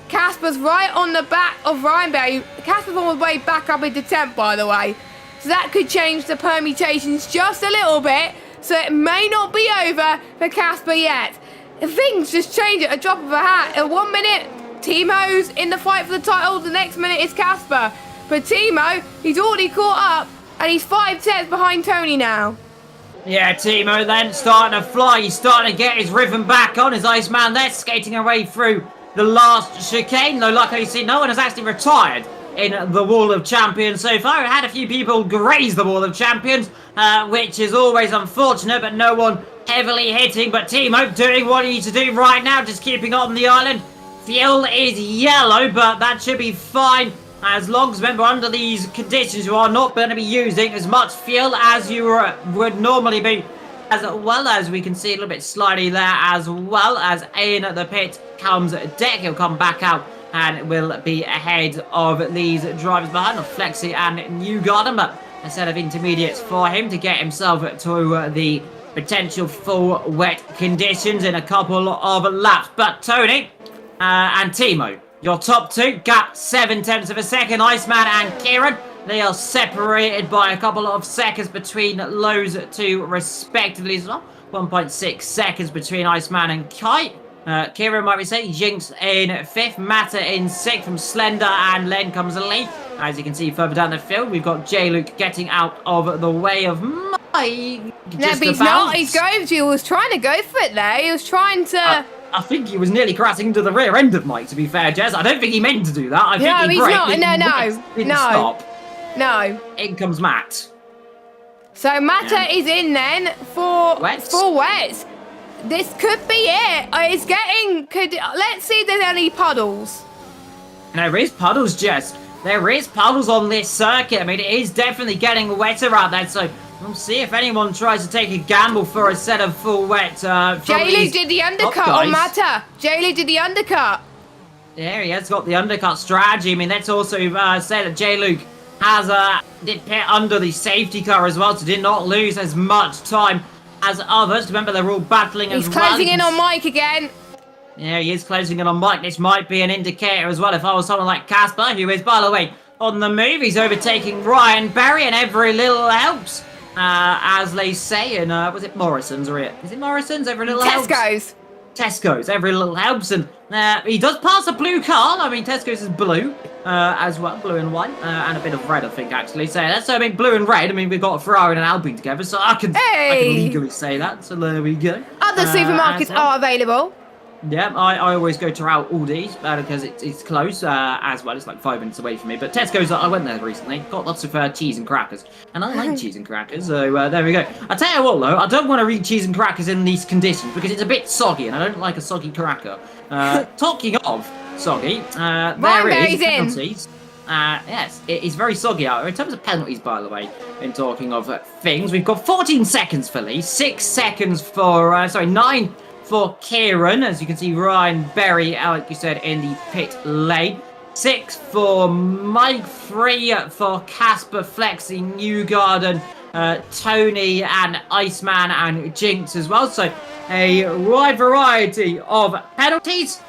Casper's right on the back of Ryanberry. Casper's on the way back up into 10th, by the way. So that could change the permutations just a little bit. So it may not be over for Casper yet. Things just change at a drop of a hat. In 1 minute, Timo's in the fight for the title. The next minute is Casper. But Timo, he's already caught up, and he's 5 tenths behind Tony now. Yeah, Timo then starting to fly. He's starting to get his rhythm back on. His Iceman there skating away through the last chicane. Though luckily, see, no one has actually retired in the Wall of Champions so far. I had a few people graze the Wall of Champions, which is always unfortunate, but no one heavily hitting. But Timo doing what he needs to do right now, just keeping on the island. fuel is yellow, but that should be fine. As long as, remember, under these conditions, you are not going to be using as much fuel as you would normally be. As well as we can see a little bit slidey there, as well as in the pit comes Deck. He'll come back out and will be ahead of these drivers behind, of Flexi and Newgarden. But a set of intermediates for him to get himself to the potential full wet conditions in a couple of laps. But Tony and Timo, your top two, gap 0.7 of a second. Iceman and Kieran, they are separated by a couple of seconds between those two respectively as well. 1.6 seconds between Iceman and Kite. Kieran, might we say, Jinx in 5th, Matter in 6th from Slender, and Len comes in lead. As you can see further down the field, we've got J-Luke getting out of the way of Mike. No, but he's not. He's going to. He was trying to go for it there. He was trying to... I think he was nearly crashing into the rear end of Mike, to be fair, Jess. I don't think he meant to do that. I think he braked. Didn't stop. No. In comes Matt. So Matter is in then for wets. This could be it. It's getting... Let's see if there's any puddles. There is puddles, Jess. There is puddles on this circuit. I mean, it is definitely getting wetter out there, so we'll see if anyone tries to take a gamble for a set of full wet. J-Luke did the undercut on Matter. J-Luke did the undercut. Yeah, he has got the undercut strategy. I mean, let's also say that J-Luke has did pit under the safety car as well, so did not lose as much time as others. Remember, they're all battling as well. He's closing in on Mike again. Yeah, he is closing in on Mike. This might be an indicator as well. If I was someone like Casper, who is, by the way, on the move, he's overtaking Ryan Berry, and every little helps, as they say. And was it Morrison's or is it Morrison's? Every little helps. Tesco's, every little helps, and he does pass a blue car. I mean, Tesco's is blue as well, blue and white, and a bit of red, I think, actually. So that's, I mean, blue and red. I mean, we've got a Ferrari and an Alpine together, so I can legally say that. So there we go. Other supermarkets are available. Yeah, I always go to Aldi's because it's close as well. It's like 5 minutes away from me. But Tesco's, I went there recently. Got lots of cheese and crackers. And I like cheese and crackers. So there we go. I tell you what, though. I don't want to read cheese and crackers in these conditions because it's a bit soggy. And I don't like a soggy cracker. Talking of soggy, there is penalties. Yes, it is very soggy out there. In terms of penalties, by the way, in talking of things, we've got 14 seconds for Lee. 6 seconds for, 9 for Kieran, as you can see Ryan Berry, like you said, in the pit lane. 6 for Mike, 3 for Casper, Flexi, Newgarden, Tony, and Iceman, and Jinx as well. So a wide variety of penalties.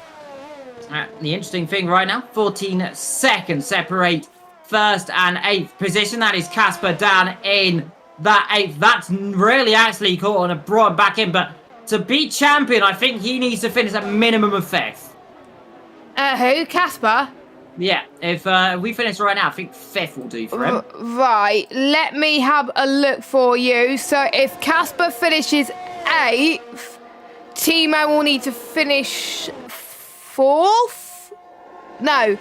The interesting thing right now, 14 seconds separate 1st and 8th position. That is Casper down in that 8th. That's really actually caught and brought him back in, but to be champion, I think he needs to finish at minimum of 5th. Who? Casper? Yeah, if we finish right now, I think 5th will do for him. Right, let me have a look for you. So if Casper finishes 8th, Timo will need to finish 4th? No.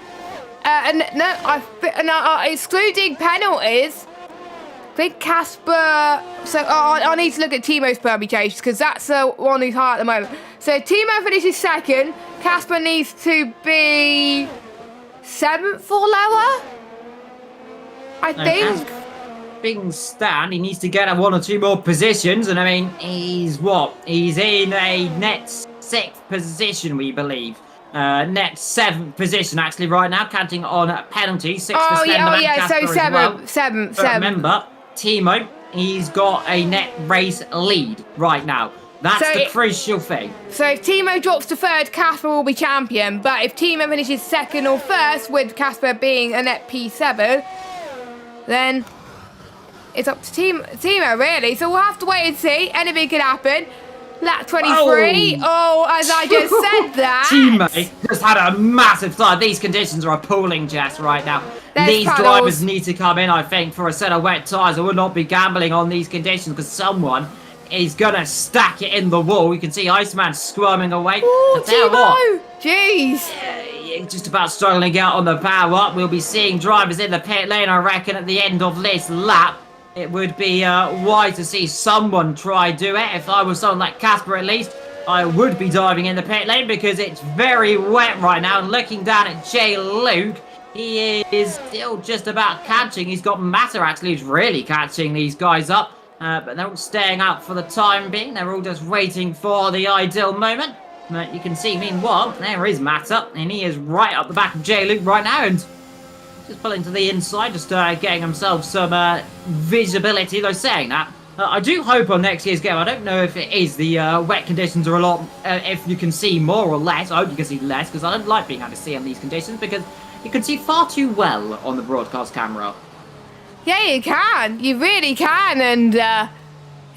Excluding penalties, I think Casper... So I need to look at Timo's permutations because that's the one who's high at the moment. So Timo finishes 2nd. Casper needs to be 7th or lower, I think. As things stand, he needs to get 1 or 2 more positions. And I mean, he's what? He's in a net 6th position, we believe. Net 7th position, actually, right now, counting on penalties. 6th for Slenderman, so 7th. But remember, Timo, he's got a net race lead right now. That's the crucial thing. So if Timo drops to 3rd, Casper will be champion. But if Timo finishes 2nd or 1st, with Casper being a net P7, then it's up to Timo, really. So we'll have to wait and see. Anything could happen. Lap 23. As I just said that. Timo just had a massive start. These conditions are appalling, Jess, right now. These drivers need to come in, I think, for a set of wet tyres. I would not be gambling on these conditions because someone is going to stack it in the wall. You can see Iceman squirming away. Ooh, Timo! Jeez. Just about struggling to get on the power up. We'll be seeing drivers in the pit lane, I reckon, at the end of this lap. It would be wise to see someone try do it. If I was someone like Casper, at least, I would be diving in the pit lane because it's very wet right now. And looking down at Jay Luke, he is still just about catching. He's got Matter, actually, who's really catching these guys up. But they're all staying out for the time being. They're all just waiting for the ideal moment. But you can see, meanwhile, there is Matter. And he is right up the back of Jay Luke right now. And just pulling to the inside, just getting himself some visibility. Though saying that, I do hope on next year's game, I don't know if it is, the wet conditions are a lot, if you can see more or less. I hope you can see less, because I don't like being able to see in these conditions, because you can see far too well on the broadcast camera. Yeah, you can. You really can. And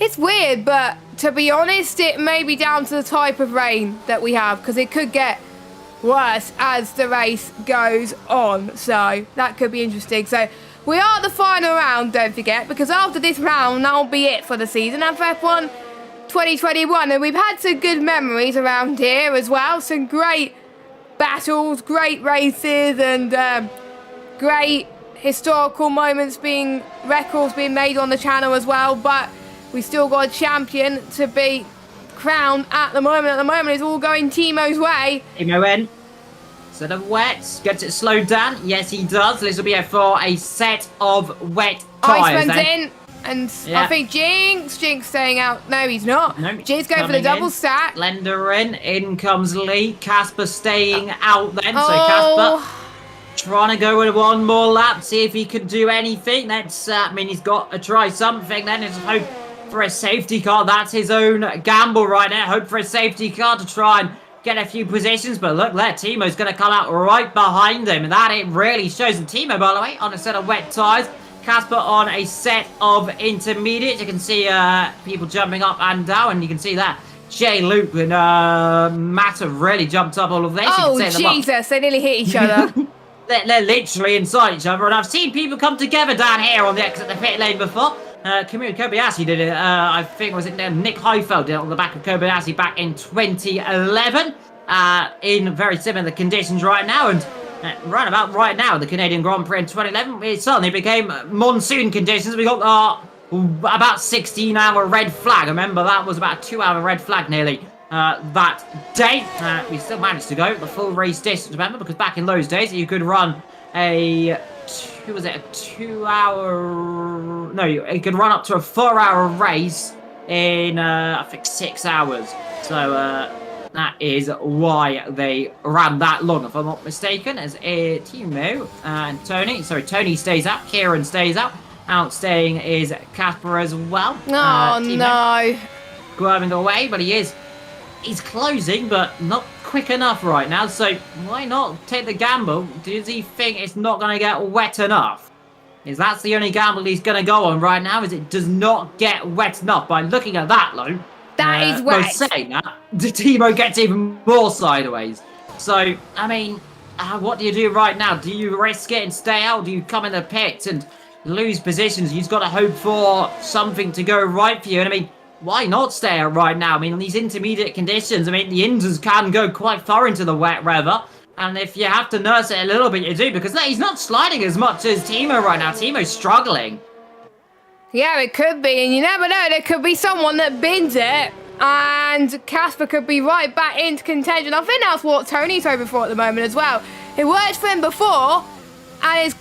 it's weird, but to be honest, it may be down to the type of rain that we have, because it could get worse as the race goes on. So that could be interesting. So we are at the final round, don't forget, because after this round, that'll be it for the season of F1 2021. And we've had some good memories around here as well. Some great battles, great races, and great historical moments records being made on the channel as well. But we still got a champion to be crowned at the moment. At the moment, it's all going Timo's way. Timo in. Set of wets. Gets it slowed down. Yes, he does. This will be for a set of wet tyres. Iceman's in. And I think Jinx staying out. No, he's not. No, Jinx going for the double stack. Blender in. In comes Lee. Casper staying out then. So Casper trying to go with one more lap. See if he can do anything. That's, I mean, he's got to try something then. Let's hope for a safety car. That's his own gamble right now. Hope for a safety car to try and get a few positions. But look there, Timo's going to come out right behind him. And that it really shows. And Timo, by the way, on a set of wet tyres. Casper on a set of intermediates. You can see people jumping up and down. And you can see that Jay Luke and Matt have really jumped up all of this. Oh, Jesus. They nearly hit each other. They're literally inside each other. And I've seen people come together down here on the exit of the pit lane before. Kobayashi did it. I think, was it Nick Heifeld did it on the back of Kobayashi back in 2011. In very similar conditions right now. And right about right now, the Canadian Grand Prix in 2011, it suddenly became monsoon conditions. We got about 16-hour red flag. Remember, that was about a 2-hour red flag nearly that day. We still managed to go the full race distance, remember, because back in those days, you could run you could run up to a 4-hour race in, I think, 6 hours. So, that is why they ran that long, if I'm not mistaken, as Timo and Tony. Sorry, Tony stays out, Kieran stays out. Outstaying is Casper as well. Oh, no. Grabbing away, but he's closing, but not quick enough right now. So why not take the gamble? Does he think it's not going to get wet enough? Is that's the only gamble he's going to go on right now? Is it does not get wet enough? By looking at that, though. That is wet. By saying that, Timo gets even more sideways. So, I mean, what do you do right now? Do you risk it and stay out? Do you come in the pit and lose positions? You've got to hope for something to go right for you. And I mean, why not stay out right now? I mean, on these intermediate conditions, I mean, the Inders can go quite far into the wet weather. And if you have to nurse it a little bit, you do. Because he's not sliding as much as Timo right now. Timo's struggling. Yeah, it could be, and you never know. There could be someone that bins it, and Casper could be right back into contention. I think that's what Tony's hoping for at the moment as well. It worked for him before, and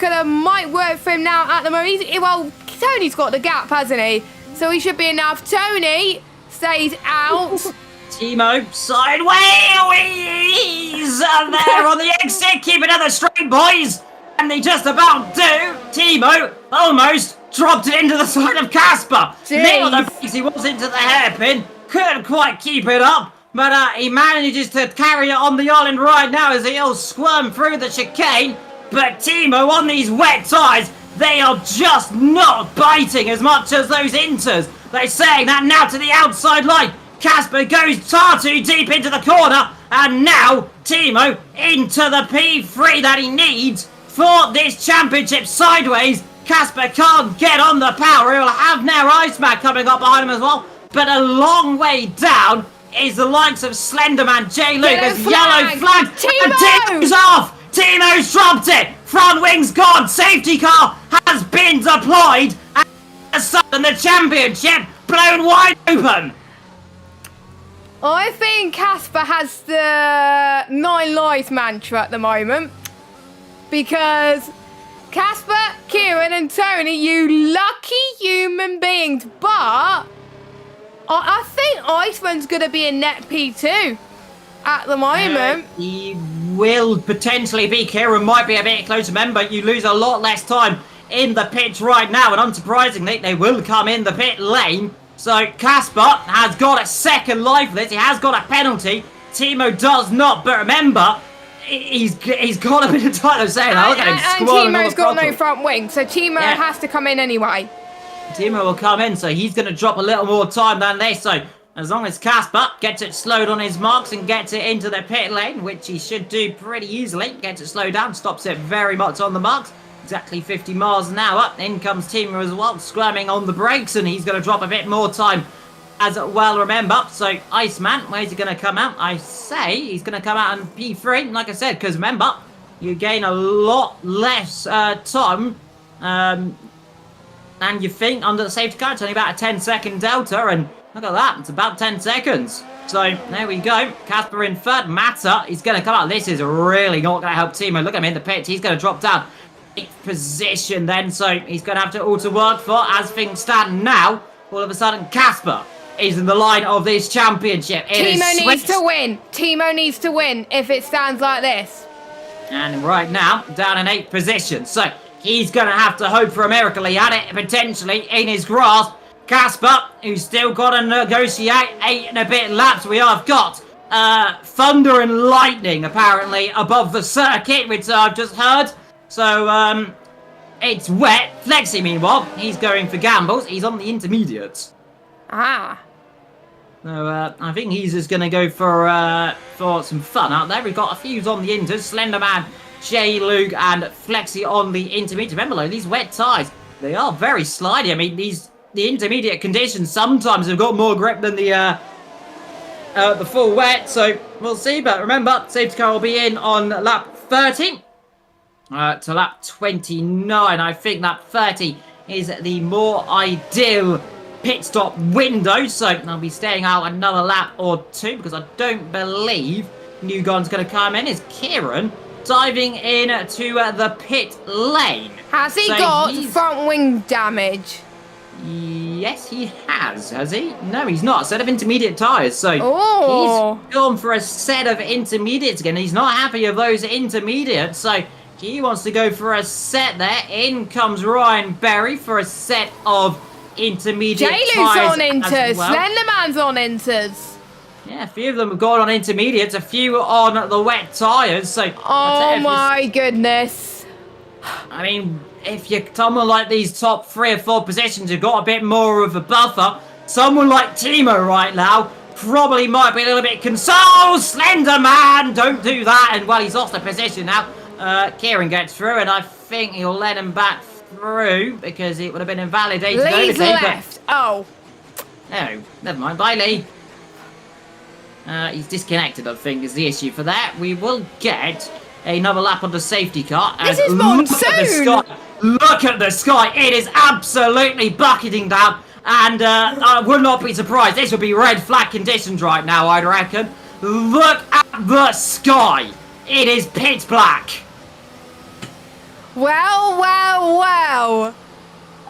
might work for him now at the moment. Well, Tony's got the gap, hasn't he? So he should be enough. Tony stays out. Timo sideways, and there on the exit. Keep another straight, boys. And they just about do. Timo almost dropped it into the side of Casper. Nailed the brakes. He was into the hairpin. Couldn't quite keep it up. But he manages to carry it on the island right now as he'll squirm through the chicane. But Timo on these wet tyres, they are just not biting as much as those Inters. They're saying that now to the outside line. Casper goes far too deep into the corner. And now Timo into the P3 that he needs for this championship sideways. Casper can't get on the power. He'll have now Iceman coming up behind him as well. But a long way down is the likes of Slenderman, Jay Luke. There's yellow flag. And Timo's off. Timo's dropped it. Front wing's gone. Safety car has been deployed. And the championship blown wide open. I think Casper has the 9 lives mantra at the moment. Because Casper, Kieran and Tony, you lucky human beings. But I think Iceman's going to be in net P2 at the moment. He will potentially be. Kieran might be a bit close. Remember, you lose a lot less time in the pits right now. And unsurprisingly, they will come in the pit lane. So Casper has got a second life for this. He has got a penalty. Timo does not. But remember, he's got a bit of time. I'm saying, look at him squalling. And Timo's got no front wing. So Timo has to come in anyway. Timo will come in, so he's going to drop a little more time than this. So as long as Casper gets it slowed on his marks and gets it into the pit lane, which he should do pretty easily, gets it slowed down, stops it very much on the marks, exactly 50 miles an hour. In comes Timo as well, squirming on the brakes, and he's going to drop a bit more time as well, remember. So Iceman, where's he going to come out? I say he's going to come out on P3, like I said, because remember, you gain a lot less time and you think under the safety car. It's only about a 10-second delta, and look at that, it's about 10 seconds. So there we go. Casper in third. Mata, he's going to come out. This is really not going to help Timo. Look at him in the pits. He's going to drop down 8th position then, so he's going to have to all to work for. As things stand now, all of a sudden Casper is in the line of this championship. Timo needs to win. Timo needs to win if it stands like this. And right now, down in 8th position. So he's going to have to hope for a miracle. He had it potentially in his grasp. Casper, who's still got to negotiate 8 and a bit laps. We have got thunder and lightning, apparently, above the circuit, which I've just heard. So, it's wet. Flexi, meanwhile, he's going for gambles. He's on the intermediates. Ah. So, I think he's just going to go for some fun out there. We've got a few on the inters. Slenderman, Jay, Luke, and Flexi on the intermediate. Remember, though, these wet tyres, they are very slidey. I mean, the intermediate conditions sometimes have got more grip than the full wet. So, we'll see. But remember, safety car will be in on lap 30 to lap 29. I think lap 30 is the more ideal pit stop window. So, I'll be staying out another lap or two because I don't believe New Gun's going to come in. Is Kieran diving in to the pit lane? Has he got front wing damage? Yes, he has he? No, he's not. A set of intermediate tyres. So he's gone for a set of intermediates again. He's not happy with those intermediates. So he wants to go for a set there. In comes Ryan Berry for a set of intermediate tyres. J-Lu's on inters. Well. Slenderman's on inters. Yeah, a few of them have gone on intermediates. A few on the wet tyres. So oh my goodness. I mean, if you're someone like these top 3 or 4 positions, you've got a bit more of a buffer. Someone like Timo right now probably might be a little bit concerned. Oh, Slender Man, don't do that. And well, he's off the position now. Kieran gets through, and I think he'll let him back through because it would have been invalidated. Lee's left. Oh. No, never mind. Bye, Lee. He's disconnected, I think, is the issue for that. We will get another lap on the safety car. This is monsoon! Look at the sky. It is absolutely bucketing down. And I would not be surprised. This would be red flag conditions right now, I'd reckon. Look at the sky. It is pitch black. Well.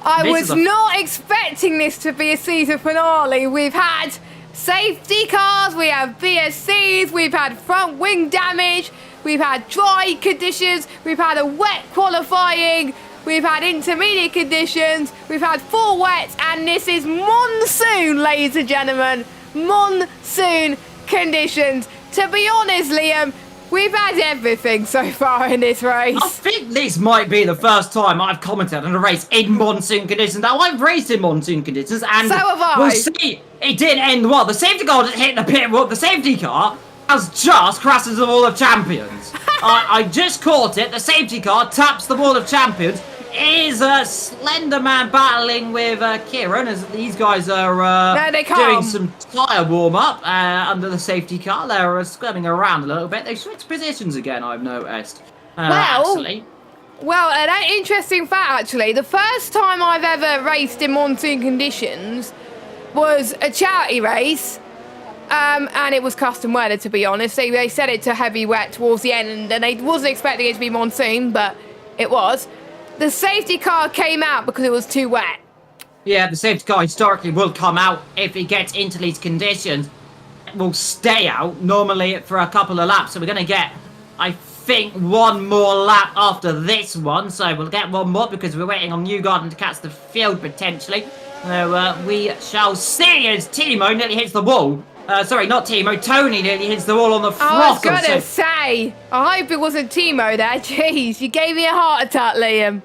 I was not expecting this to be a season finale. We've had safety cars, we have VSCs, we've had front wing damage, we've had dry conditions, we've had a wet qualifying, we've had intermediate conditions, we've had 4 wets, and this is monsoon, ladies and gentlemen. Monsoon conditions. To be honest, Liam, we've had everything so far in this race. I think this might be the first time I've commented on a race in monsoon conditions. Now, I've raced in monsoon conditions, and so have I. We'll see. It did end well. The safety car just hit the pit wall. The safety car has just crashed into the wall of champions. I just caught it. The safety car taps the wall of champions. Is Slender Man battling with Kieran as these guys are doing some tyre warm-up under the safety car. They're squirming around a little bit. They switched positions again, I've noticed. Actually. Well, an interesting fact, actually. The first time I've ever raced in monsoon conditions was a charity race and it was custom weather, to be honest. They set it to heavy wet towards the end, and they wasn't expecting it to be monsoon, but it was. The safety car came out because it was too wet. Yeah, the safety car historically will come out if it gets into these conditions. It will stay out normally for a couple of laps, so we're going to get, I think, one more lap after this one. So we'll get one more because we're waiting on Newgarden to catch the field potentially. So we shall see as Timo nearly hits the wall. Sorry, not Timo. Tony nearly hits the wall on the throttle. I was going to say, I hope it wasn't Timo there. Jeez, you gave me a heart attack, Liam.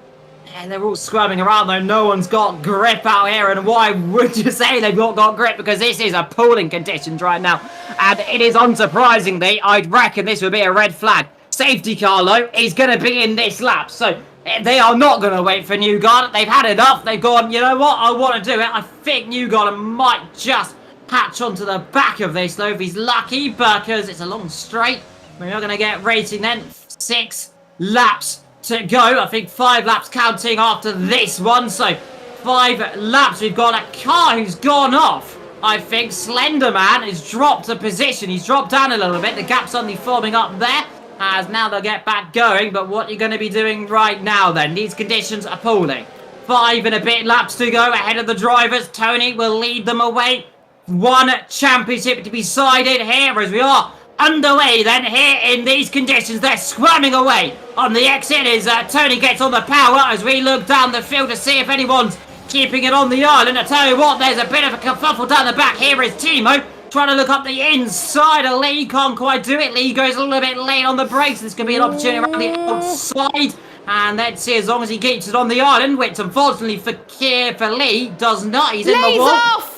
Yeah, they're all squirming around though. No one's got grip out here. And why would you say they've not got grip? Because this is appalling conditions right now. And it is unsurprisingly, I'd reckon this would be a red flag. Safety car, though, is going to be in this lap. So they are not going to wait for Newgarden. They've had enough. They've gone, you know what? I want to do it. I think Newgarden might just hatch onto the back of this, though, if he's lucky, because it's a long straight. We're not going to get racing then. 6 laps to go. I think 5 laps counting after this one. So 5 laps. We've got a car who's gone off. I think Slenderman has dropped a position. He's dropped down a little bit. The gap's suddenly forming up there. As now they'll get back going. But what are you going to be doing right now then? These conditions are appalling. 5 and a bit laps to go ahead of the drivers. Tony will lead them away. 1 championship to be decided here as we are underway then here in these conditions. They're squirming away on the exit as Tony gets on the power as we look down the field to see if anyone's keeping it on the island. I tell you what, there's a bit of a kerfuffle down the back. Here is Timo trying to look up the inside of Lee. Can't quite do it. Lee goes a little bit late on the brakes. There's going to be an opportunity around the outside. And let's see, as long as he keeps it on the island, which unfortunately for Lee does not. He's in the wall. Off!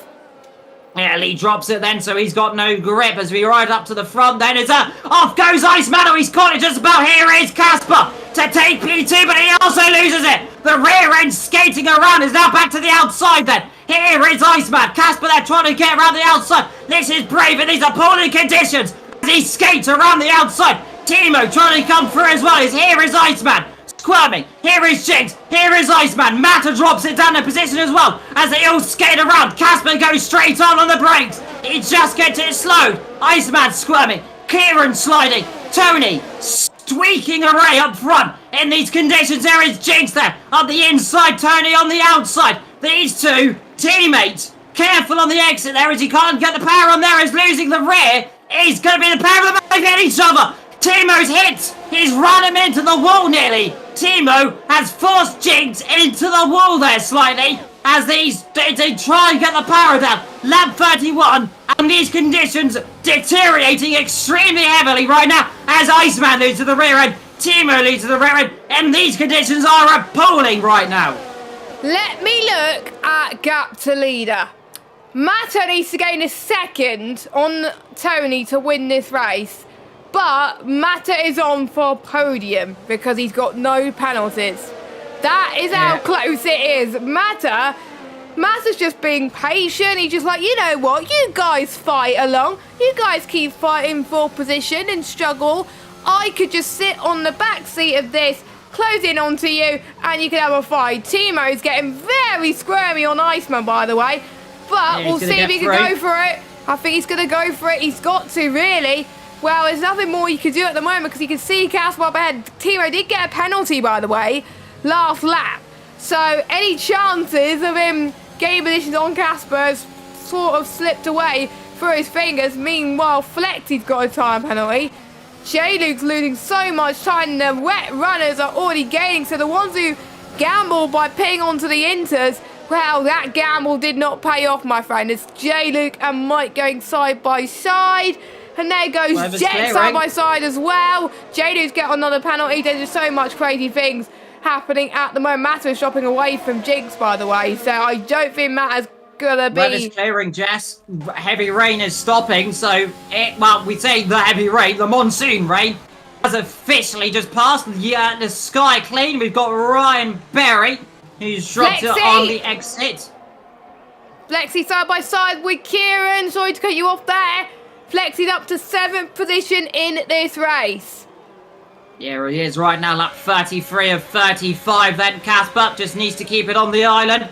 Yeah, Lee drops it then, so he's got no grip as we ride up to the front. Then it's off goes Iceman. Oh, he's caught it just about. Here is Casper to take P2, but he also loses it. The rear end skating around is now back to the outside then. Here is Iceman. Casper there trying to get around the outside. This is brave in these appalling conditions as he skates around the outside. Timo trying to come through as well. Here is Iceman. Squirming. Here is Jinx. Here is Iceman. Matter drops it down in position as well as they all skate around. Casper goes straight on the brakes. He just gets it slowed. Iceman squirming. Kieran sliding. Tony squeaking away up front. In these conditions, there is Jinx there on the inside. Tony on the outside. These two teammates careful on the exit there as he can't get the power on there. He's losing the rear. He's going to be the pair of them both hit each other. Timo's hit. He's run him into the wall nearly. Timo has forced Jinx into the wall there slightly as they try and get the power down. Lap 31 and these conditions deteriorating extremely heavily right now as Iceman leads to the rear end. Timo leads to the rear end and these conditions are appalling right now. Let me look at gap to leader. Matter needs to gain a second on Tony to win this race. But Matter is on for podium because he's got no penalties. That is how close it is. Matter's just being patient. He's just like, you know what? You guys fight along. You guys keep fighting for position and struggle. I could just sit on the back seat of this, close in onto you, and you can have a fight. Timo's getting very squirmy on Iceman, by the way. But we'll see if he can go for it. I think he's going to go for it. He's got to, really. Well, there's nothing more you can do at the moment because you can see Casper up ahead. Timo did get a penalty, by the way, last lap. So any chances of him getting positions on Casper has sort of slipped away through his fingers. Meanwhile, Flexy's got a time penalty. J-Luke's losing so much time. The wet runners are already gaining. So the ones who gambled by pitting onto the Inters, well, that gamble did not pay off, my friend. It's J-Luke and Mike going side by side. And there goes Jet side by side as well. J-Luke's get another penalty. There's just so much crazy things happening at the moment. Matter is dropping away from Jinx, by the way. So I don't think Matter's gonna be... Weather's clearing, Jess. Heavy rain is stopping. So, well, we say the heavy rain, the monsoon rain, has officially just passed. Yeah, the sky clean. We've got Ryan Berry, who's dropped it on the exit. Flexy side by side with Kieran. Sorry to cut you off there. Flexy's up to 7th position in this race. Yeah, he is right now, lap 33 of 35 then. Casper just needs to keep it on the island.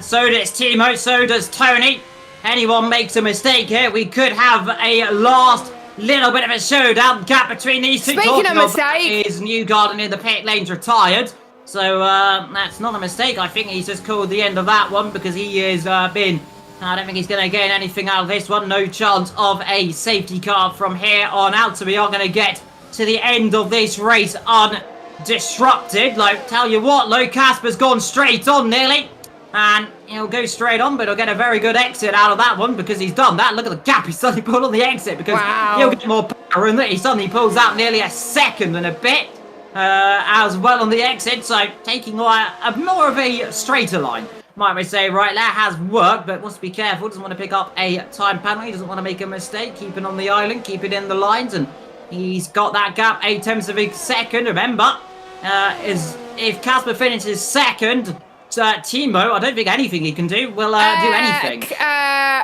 So does Timo, so does Tony. anyone makes a mistake here, we could have a last little bit of a showdown gap between these two. Speaking of mistake, is Newgarden in the pit lane's retired. So that's not a mistake. I think he's just called the end of that one because he has been... I don't think he's going to gain anything out of this one. No chance of a safety car from here on out. So we are going to get to the end of this race undisrupted. Like, tell you what, Lo Casper's gone straight on nearly. And he'll go straight on, but he'll get a very good exit out of that one because he's done that. Look at the gap he's suddenly pulled on the exit because he'll get more power in that. He suddenly pulls out nearly a second and a bit as well on the exit. So taking more of a straighter line. Might we say, right, that has worked, but wants to be careful. Doesn't want to pick up a time penalty. Doesn't want to make a mistake. Keeping on the island, keeping in the lines, and he's got that gap 0.8 of a second. Remember, if Casper finishes second, Timo, I don't think anything he can do will do anything.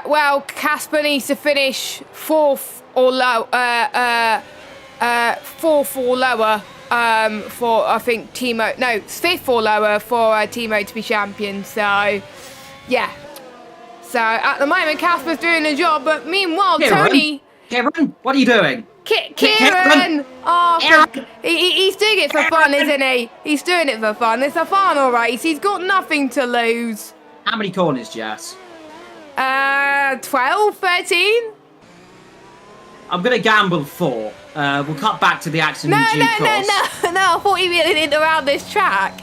Well, Casper needs to finish fourth or lower. For I think Timo, no, fifth or lower for Timo to be champion. So, yeah. So at the moment, Casper's doing the job, but meanwhile, Tony. Kieran, what are you doing? Kieran! Oh, he's doing it for fun, isn't he? He's doing it for fun. It's a final race. He's got nothing to lose. How many corners, Jess? 12, 13. I'm going to gamble 4. We'll cut back to the action in due course. No, I thought he went around this track.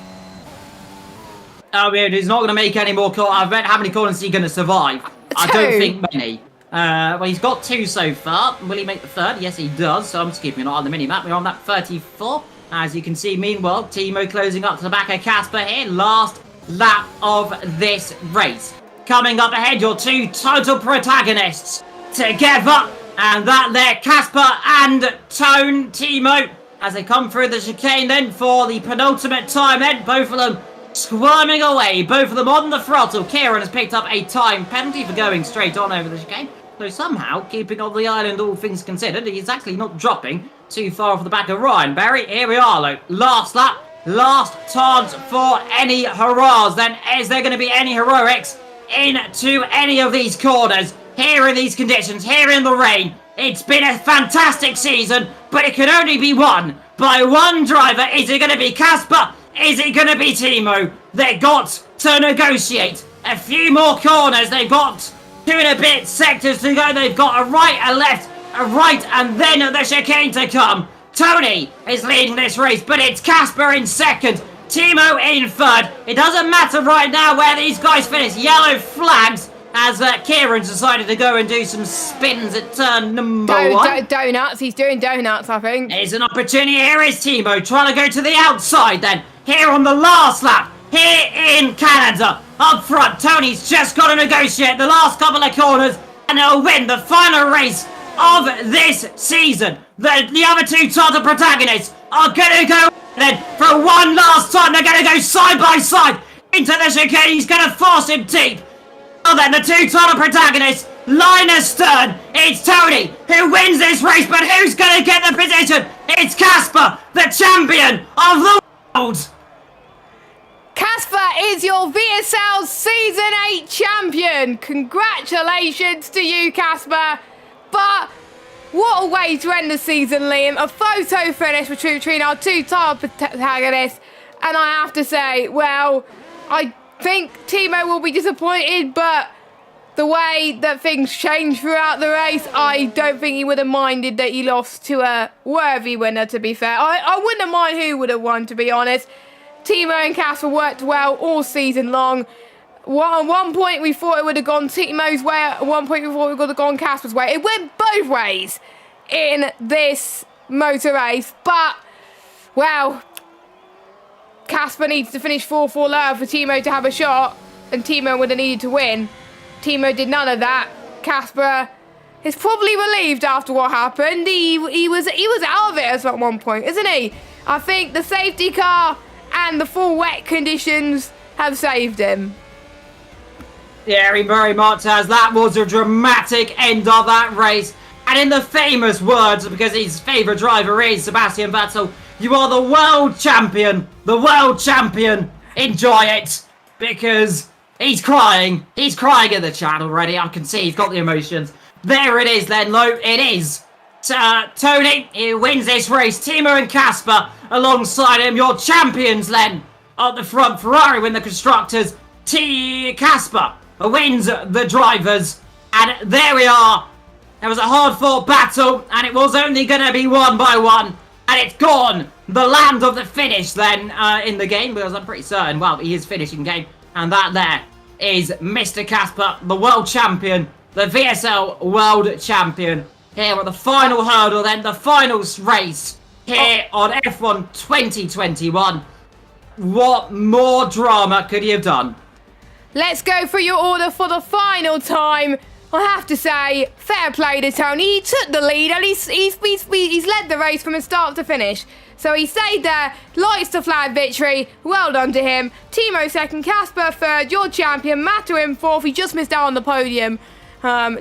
I mean, he's not going to make any more corners. I bet how many corners is he going to survive? 2. I don't think many. Well, he's got 2 so far. Will he make the 3rd? Yes, he does. So I'm just keeping an eye on the mini-map. We're on that 34. As you can see, meanwhile, Timo closing up to the back of Casper here. Last lap of this race. Coming up ahead, your 2 total protagonists together. And that there, Casper and Timo, as they come through the chicane then for the penultimate time then. Both of them squirming away, both of them on the throttle. Kieran has picked up a time penalty for going straight on over the chicane. So somehow, keeping on the island, all things considered, he's actually not dropping too far off the back of Ryan Barry. Here we are, though. Last lap, last chance for any hurrahs. Then, is there going to be any heroics into any of these corners? Here in these conditions, here in the rain. It's been a fantastic season, but it can only be won by one driver. Is it going to be Casper? Is it going to be Timo? They've got to negotiate a few more corners. They've got 2 and a bit sectors to go. They've got a right, a left, a right, and then the chicane to come. Tony is leading this race, but it's Casper in second. Timo in third. It doesn't matter right now where these guys finish. Yellow flags. As Kieran's decided to go and do some spins at turn number 1. Donuts. He's doing donuts, I think. There's an opportunity. Here is Timo trying to go to the outside then. Here on the last lap. Here in Canada. Up front, Tony's just got to negotiate the last couple of corners. And he'll win the final race of this season. The other 2 title protagonists are going to go then for one last time. They're going to go side by side into the chicane. He's going to force him deep. Well then, the 2 title protagonists, Linus Stern, it's Tony who wins this race, but who's going to get the position? It's Casper, the champion of the world! Casper is your VSL Season 8 champion! Congratulations to you, Casper! But what a way to end the season, Liam. A photo finish between our 2 title protagonists, and I have to say, well, I think Timo will be disappointed, but the way that things changed throughout the race, I don't think he would have minded that he lost to a worthy winner, to be fair. I wouldn't have minded who would have won, to be honest. Timo and Casper worked well all season long. At one point we thought it would have gone Timo's way, at one point we thought it would have gone Casper's way. It went both ways in this motor race, but, well, Casper needs to finish 4th or lower for Timo to have a shot, and Timo would have needed to win. Timo did none of that. Casper is probably relieved after what happened. He was out of it at one point, isn't he? I think the safety car and the full wet conditions have saved him. Yeah, he very much has. That was a dramatic end of that race. And in the famous words, because his favourite driver is Sebastian Vettel, you are the world champion. The world champion. Enjoy it. Because He's crying. He's crying in the chat already. I can see he's got the emotions. There it is then, Lo. It is. Tony, he wins this race. Timo and Casper alongside him. Your champions then. At the front, Ferrari win the constructors. Casper wins the drivers. And there we are. It was a hard-fought battle, and it was only going to be one by one. And it's gone. The land of the finish then in the game, because I'm pretty certain, well, he is finishing game. And that there is Mr. Casper, the world champion, the VSL world champion. Here at the final hurdle then, the final race here on F1 2021. What more drama could he have done? Let's go for your order for the final time. I have to say, fair play to Tony. He took the lead and he's led the race from the start to finish. So he stayed there, lights the flag victory. Well done to him. Timo second, Casper third, your champion. Matto in fourth. He just missed out on the podium.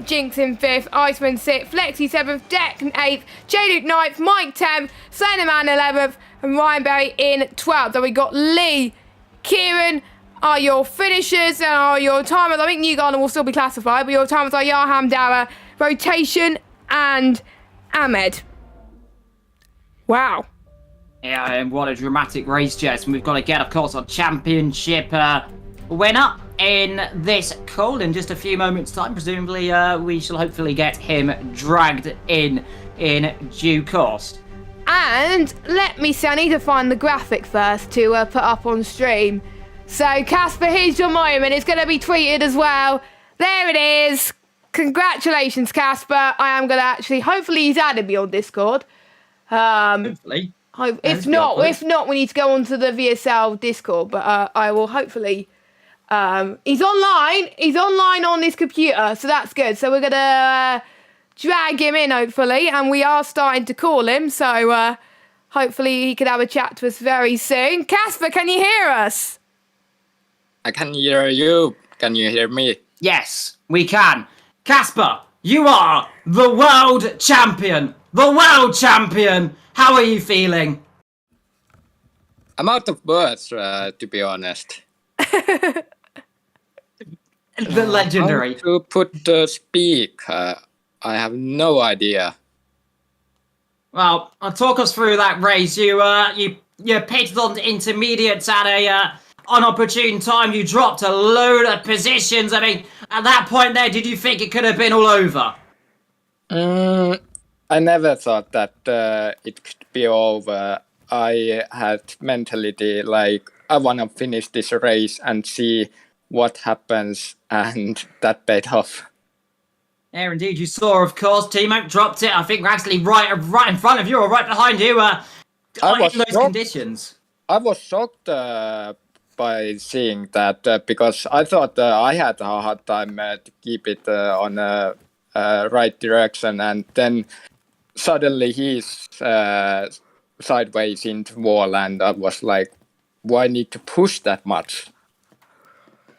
Jinx in fifth, Iceman sixth, Flexi seventh, Deck in eighth, J-Luke ninth, Mike 10th, Slenderman 11th, and Ryan Berry in 12th. Then we got Lee, Kieran. Are your finishers and are your timers. I think Newgarden will still be classified, but your timers are Yaham Dara, Rotation, and Ahmed. Wow. Yeah, and what a dramatic race, Jess. And we've got to get, of course, our championship winner in this call in just a few moments' time. Presumably, we shall hopefully get him dragged in due course. And let me see, I need to find the graphic first to put up on stream. So, Casper, here's your moment. It's going to be tweeted as well. There it is. Congratulations, Casper. I am going to actually... Hopefully, he's added me on Discord. Hopefully. If not, we need to go onto the VSL Discord. But I will hopefully... he's online. He's online on his computer. So, that's good. So, we're going to drag him in, hopefully. And we are starting to call him. So, hopefully, he could have a chat to us very soon. Casper, can you hear us? I can hear you. Can you hear me? Yes, we can. Casper, you are the world champion. The world champion. How are you feeling? I'm out of words, to be honest. The legendary. How to speak? I have no idea. Well, talk us through that race. You pitted on the intermediates at a unopportune time. You dropped a load of positions. I mean, at that point there, did you think it could have been all over? I never thought that it could be over. I had mentality like, I want to finish this race and see what happens, and that paid off. Yeah, indeed, you saw, of course, Timo dropped it. I think we're actually right in front of you or right behind you in those conditions. I was shocked by seeing that because I thought I had a hard time to keep it on the right direction, and then suddenly he's sideways into wall, and I was like, why need to push that much?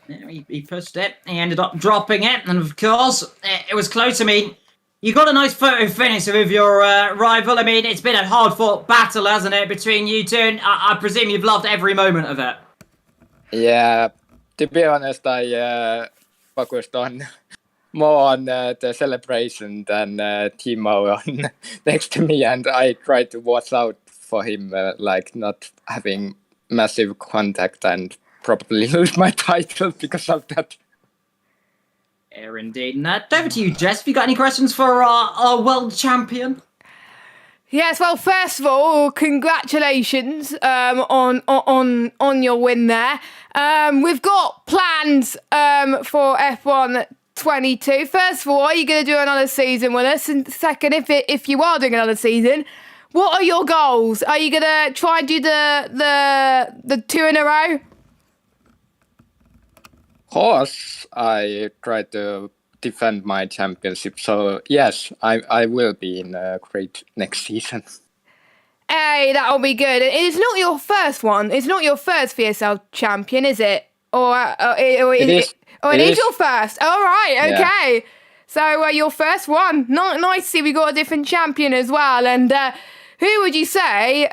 Yeah, he pushed it, he ended up dropping it, and of course, it was close. I mean, you got a nice photo finish with your rival. I mean, it's been a hard-fought battle, hasn't it, between you two, and I presume you've loved every moment of it. Yeah, to be honest, I focused more on the celebration than Timo on next to me, and I tried to watch out for him, like not having massive contact and probably lose my title because of that. Yeah, indeed. And over to you, Jess. Have you got any questions for our world champion? Yes, well, first of all, congratulations on your win there. We've got plans for F1 22. First of all, are you going to do another season with us? And second, if you are doing another season, what are your goals? Are you going to try and do the two in a row? Of course, I try to defend my championship. So yes, I will be in a great next season. Hey, that'll be good. It's not your first one. It's not your first VSL champion, is it? It is your first. All right, okay. Yeah. So your first one. Nice to see we got a different champion as well. And who would you say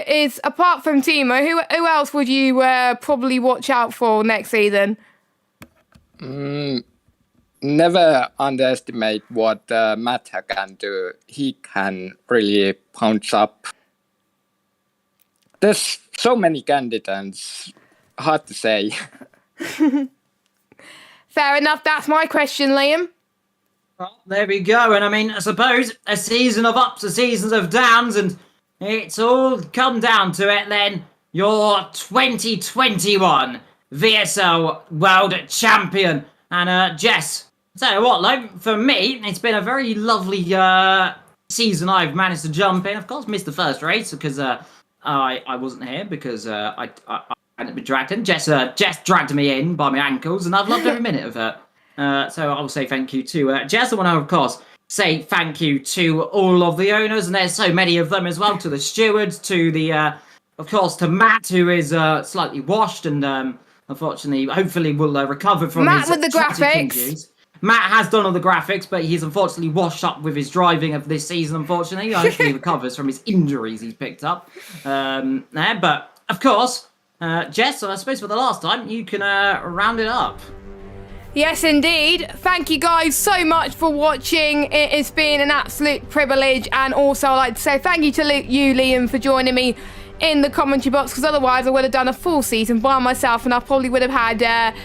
is, apart from Timo, who else would you probably watch out for next season? Never underestimate what Matt can do. He can really punch up. There's so many candidates. Hard to say. Fair enough. That's my question, Liam. Well, there we go. And I mean, I suppose a season of ups, a season of downs, and it's all come down to it then. Your 2021 VSL World Champion. And Jess, tell you what, like, for me, it's been a very lovely season I've managed to jump in. Of course, missed the first race because I wasn't here because I hadn't been dragged in. Jess dragged me in by my ankles, and I've loved every minute of it. So I will say thank you to Jess. I want to, of course, say thank you to all of the owners, and there's so many of them as well, to the stewards, to the, of course, to Matt, who is slightly washed and unfortunately, hopefully will recover from Matt his with the tragic graphics. injuries. Matt has done all the graphics, but he's unfortunately washed up with his driving of this season, unfortunately. Hopefully he recovers from his injuries he's picked up. But, of course, Jess, I suppose for the last time, you can round it up. Yes, indeed. Thank you guys so much for watching. It has been an absolute privilege. And also, I'd like to say thank you to you, Liam, for joining me in the commentary box, because otherwise I would have done a full season by myself and I probably would have had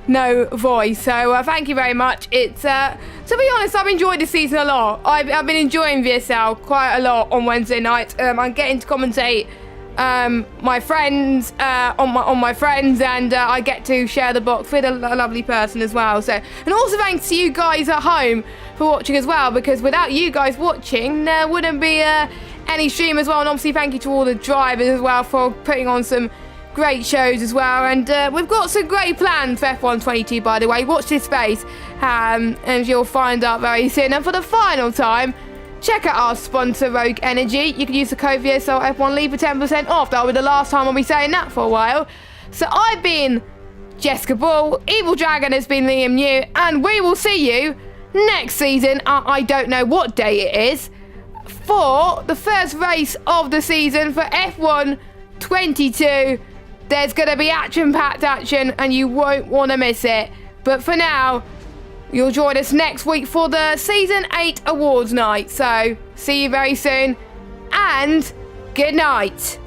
no voice. So thank you very much. It's to be honest, I've enjoyed this season a lot. I've been enjoying VSL quite a lot on Wednesday night. I'm getting to commentate my friends on my friends, and I get to share the box with a lovely person as well. So, and also thanks to you guys at home for watching as well, because without you guys watching, there wouldn't be any stream as well. And obviously thank you to all the drivers as well for putting on some great shows as well. And we've got some great plans for F1 22, by the way. Watch this space, and you'll find out very soon. And for the final time, check out our sponsor, Rogue Energy. You can use the code VSL F1 Leave for 10% off. That'll be the last time I'll be saying that for a while. So I've been Jessica Ball, Evil Dragon has been Liam New, and we will see you next season. I don't know what day it is, for the first race of the season for F1 22. There's going to be action-packed action, and you won't want to miss it. But for now, you'll join us next week for the Season 8 Awards night. So, see you very soon, and good night.